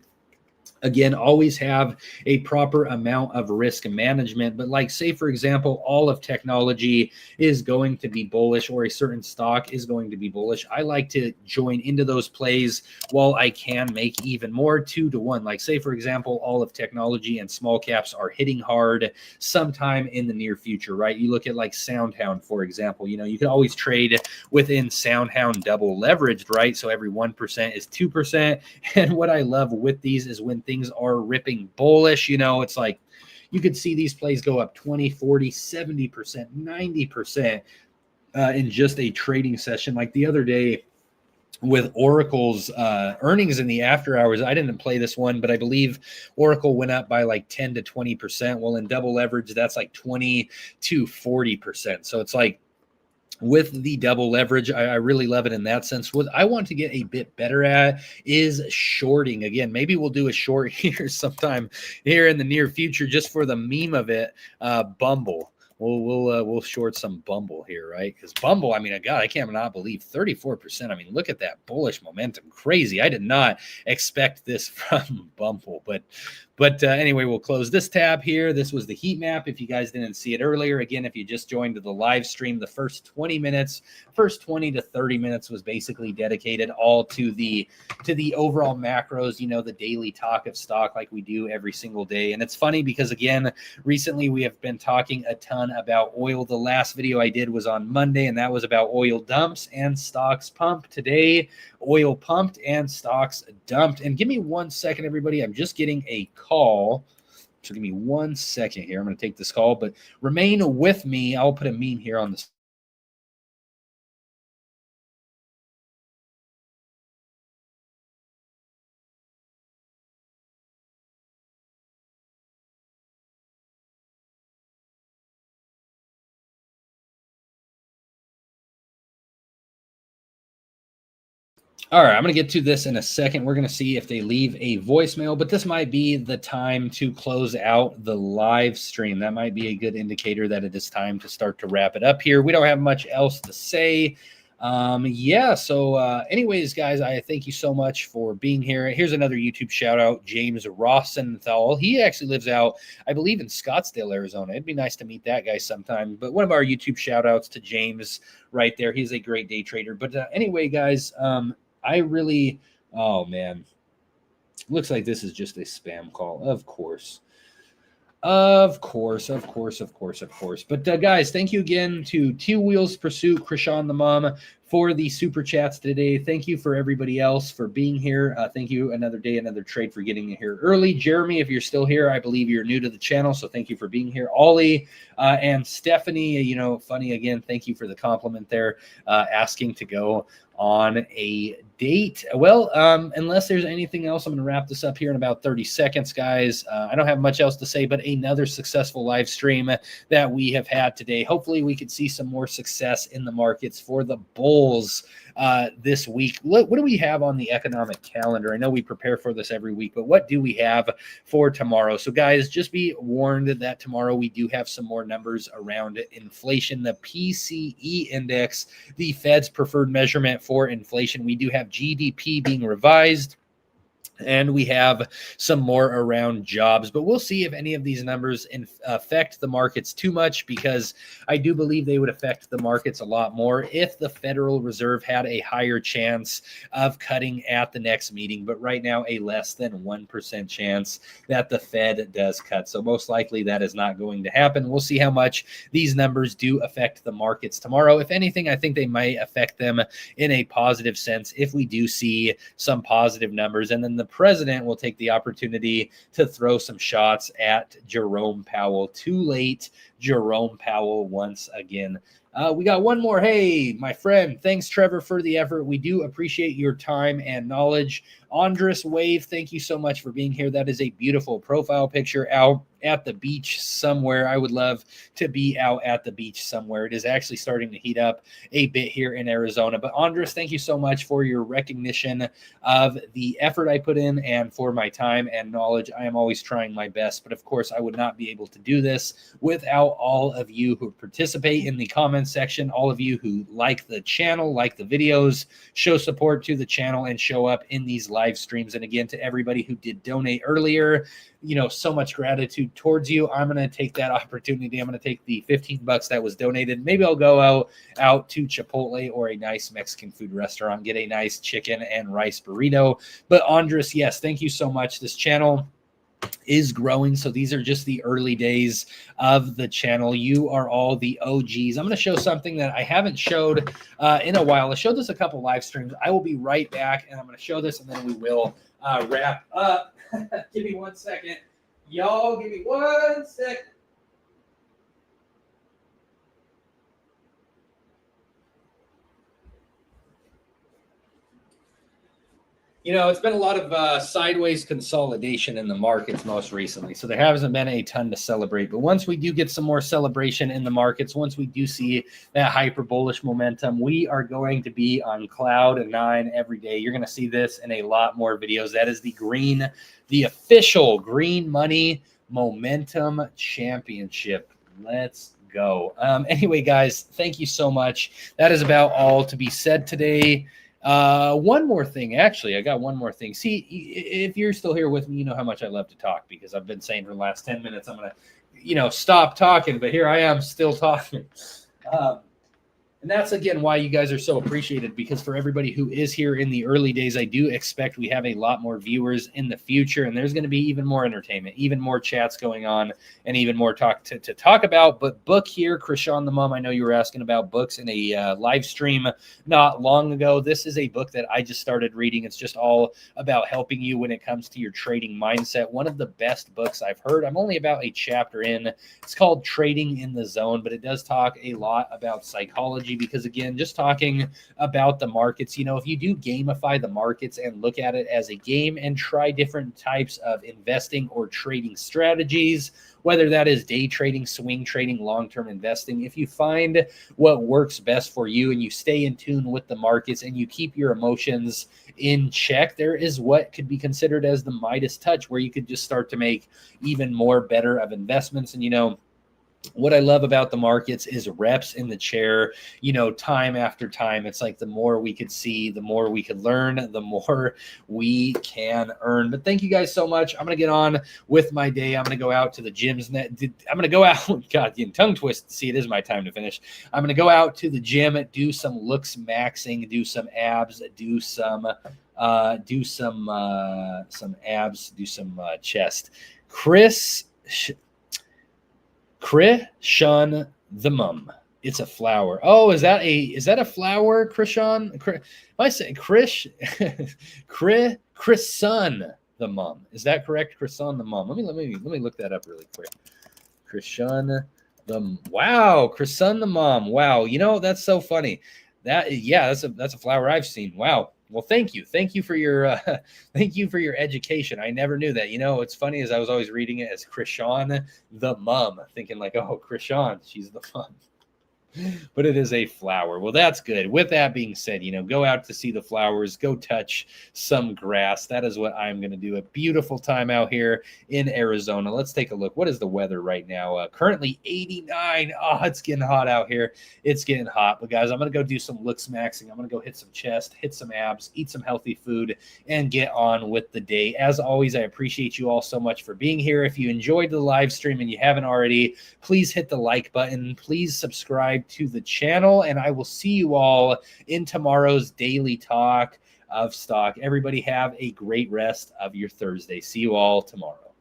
Again, always have a proper amount of risk management. But like, say, for example, all of technology is going to be bullish, or a certain stock is going to be bullish. I like to join into those plays while I can make even more, 2 to 1. Like, say, for example, all of technology and small caps are hitting hard sometime in the near future, right? You look at like SoundHound, for example, you can always trade within SoundHound double leveraged, right? So every 1% is 2%. And what I love with these is when things are ripping bullish, it's like you could see these plays go up 20, 40, 70%, 90% in just a trading session. Like the other day with Oracle's earnings in the after hours, I didn't play this one, but I believe Oracle went up by like 10 to 20%. Well, in double leverage, that's like 20 to 40%. So it's like, with the double leverage, I really love it in that sense. What I want to get a bit better at is shorting. Again, maybe we'll do a short here sometime here in the near future, just for the meme of it. Bumble. we'll short some Bumble here, right? Because Bumble, I mean, God, I can't not believe 34%. I mean, look at that bullish momentum, crazy. I did not expect this from Bumble, but anyway, we'll close this tab here. This was the heat map. If you guys didn't see it earlier, again, if you just joined the live stream, the first 20 to 30 minutes was basically dedicated all to the overall macros, you know, the daily talk of stock like we do every single day. And it's funny because, again, recently we have been talking a ton about oil. The last video I did was on Monday, and that was about oil dumps and stocks pump. Today, oil pumped and stocks dumped. And give me 1 second, everybody. I'm just getting a call. So give me 1 second here. I'm going to take this call, but remain with me. I'll put a meme here on the All right, I'm going to get to this in a second. We're going to see if they leave a voicemail, but this might be the time to close out the live stream. That might be a good indicator that it is time to start to wrap it up here. We don't have much else to say. Anyways, guys, I thank you so much for being here. Here's another YouTube shout out, James Rosenthal. He actually lives out, I believe, in Scottsdale, Arizona. It'd be nice to meet that guy sometime. But one of our YouTube shout outs to James right there. He's a great day trader. But anyway, guys, oh man, looks like this is just a spam call. Of course. But guys, thank you again to Two Wheels Pursuit, Krishan the Mom, for the super chats today. Thank you for everybody else for being here. Thank you, Another Day, Another Trade, for getting here early. Jeremy, if you're still here, I believe you're new to the channel, so thank you for being here. Ollie and Stephanie, you know, funny again, thank you for the compliment there, asking to go on a date. Well, unless there's anything else, I'm going to wrap this up here in about 30 seconds, guys. I don't have much else to say, but another successful live stream that we have had today. Hopefully we could see some more success in the markets for the bulls this week. What do we have on the economic calendar? I know we prepare for this every week, but what do we have for tomorrow? So guys, just be warned that tomorrow we do have some more numbers around inflation. The PCE index, the Fed's preferred measurement for inflation. We do have GDP being revised, and we have some more around jobs, but we'll see if any of these numbers affect the markets too much, because I do believe they would affect the markets a lot more if the Federal Reserve had a higher chance of cutting at the next meeting. But right now, a less than 1% chance that the Fed does cut. So most likely that is not going to happen. We'll see how much these numbers do affect the markets tomorrow. If anything, I think they might affect them in a positive sense if we do see some positive numbers. And then the president will take the opportunity to throw some shots at Jerome Powell. Too late, Jerome Powell once again. We got one more. Hey, my friend. Thanks, Trevor, for the effort. We do appreciate your time and knowledge. Andres Wave, thank you so much for being here. That is a beautiful profile picture out at the beach somewhere. I would love to be out at the beach somewhere. It is actually starting to heat up a bit here in Arizona. But Andres, thank you so much for your recognition of the effort I put in and for my time and knowledge. I am always trying my best. But of course, I would not be able to do this without all of you who participate in the comments section, all of you who like the channel, like the videos, show support to the channel, and show up in these live streams. And again, to everybody who did donate earlier, you know, so much gratitude towards you. I'm going to take that opportunity. I'm going to take the $15 that was donated. Maybe I'll go out to Chipotle or a nice Mexican food restaurant, get a nice chicken and rice burrito. But Andres, yes, thank you so much. This channel is growing, so these are just the early days of the channel. You are all the OGs. I'm going to show something that I haven't showed in a while. I showed this a couple live streams. I will be right back, and I'm going to show this, and then we will wrap up. Give me 1 second. Y'all, give me 1 second. You know, it's been a lot of sideways consolidation in the markets most recently, so there hasn't been a ton to celebrate. But once we do get some more celebration in the markets, once we do see that hyper bullish momentum, we are going to be on cloud 9 every day. You're going to see this in a lot more videos. That is the official Green Money Momentum Championship. Let's go. Anyway, guys, thank you so much. That is about all to be said today. One more thing, actually, I got one more thing. See, if you're still here with me, you know how much I love to talk, because I've been saying for the last 10 minutes, I'm going to, stop talking, but here I am still talking. And that's, again, why you guys are so appreciated, because for everybody who is here in the early days, I do expect we have a lot more viewers in the future, and there's going to be even more entertainment, even more chats going on, and even more talk to talk about. But book here, Krishan the Mom, I know you were asking about books in a live stream not long ago. This is a book that I just started reading. It's just all about helping you when it comes to your trading mindset. One of the best books I've heard. I'm only about a chapter in. It's called Trading in the Zone, but it does talk a lot about psychology, because, again, just talking about the markets, if you do gamify the markets and look at it as a game and try different types of investing or trading strategies, whether that is day trading, swing trading, long-term investing, if you find what works best for you and you stay in tune with the markets and you keep your emotions in check, there is what could be considered as the Midas touch, where you could just start to make even more better of investments. And, what I love about the markets is reps in the chair, time after time. It's like the more we could see, the more we could learn, the more we can earn. But thank you guys so much. I'm going to get on with my day. I'm going to go out to the gyms. I'm going to go out. God, tongue twist. See, it is my time to finish. I'm going to go out to the gym, do some looks maxing, do some abs, do some abs, do some chest. Krishan the Mum. It's a flower. Oh, is that a flower, Krishan? If I say Krishan the Mum. Is that correct? Krishan the Mum. Let me look that up really quick. Krishan Krishan the Mom. Wow. That's so funny. That's a flower I've seen. Wow. Well, thank you for your education. I never knew that. It's funny, as I was always reading it as Krishan the Mum, thinking like, oh, Krishan, she's the mom. But it is a flower. Well, that's good. With that being said, go out to see the flowers, go touch some grass. That is what I'm going to do. A beautiful time out here in Arizona. Let's take a look. What is the weather right now? Currently 89. Oh, it's getting hot out here. It's getting hot. But guys, I'm going to go do some looks maxing. I'm going to go hit some chest, hit some abs, eat some healthy food, and get on with the day. As always, I appreciate you all so much for being here. If you enjoyed the live stream and you haven't already, please hit the like button. Please subscribe to the channel, and I will see you all in tomorrow's daily talk of stock. Everybody have a great rest of your Thursday. See you all tomorrow.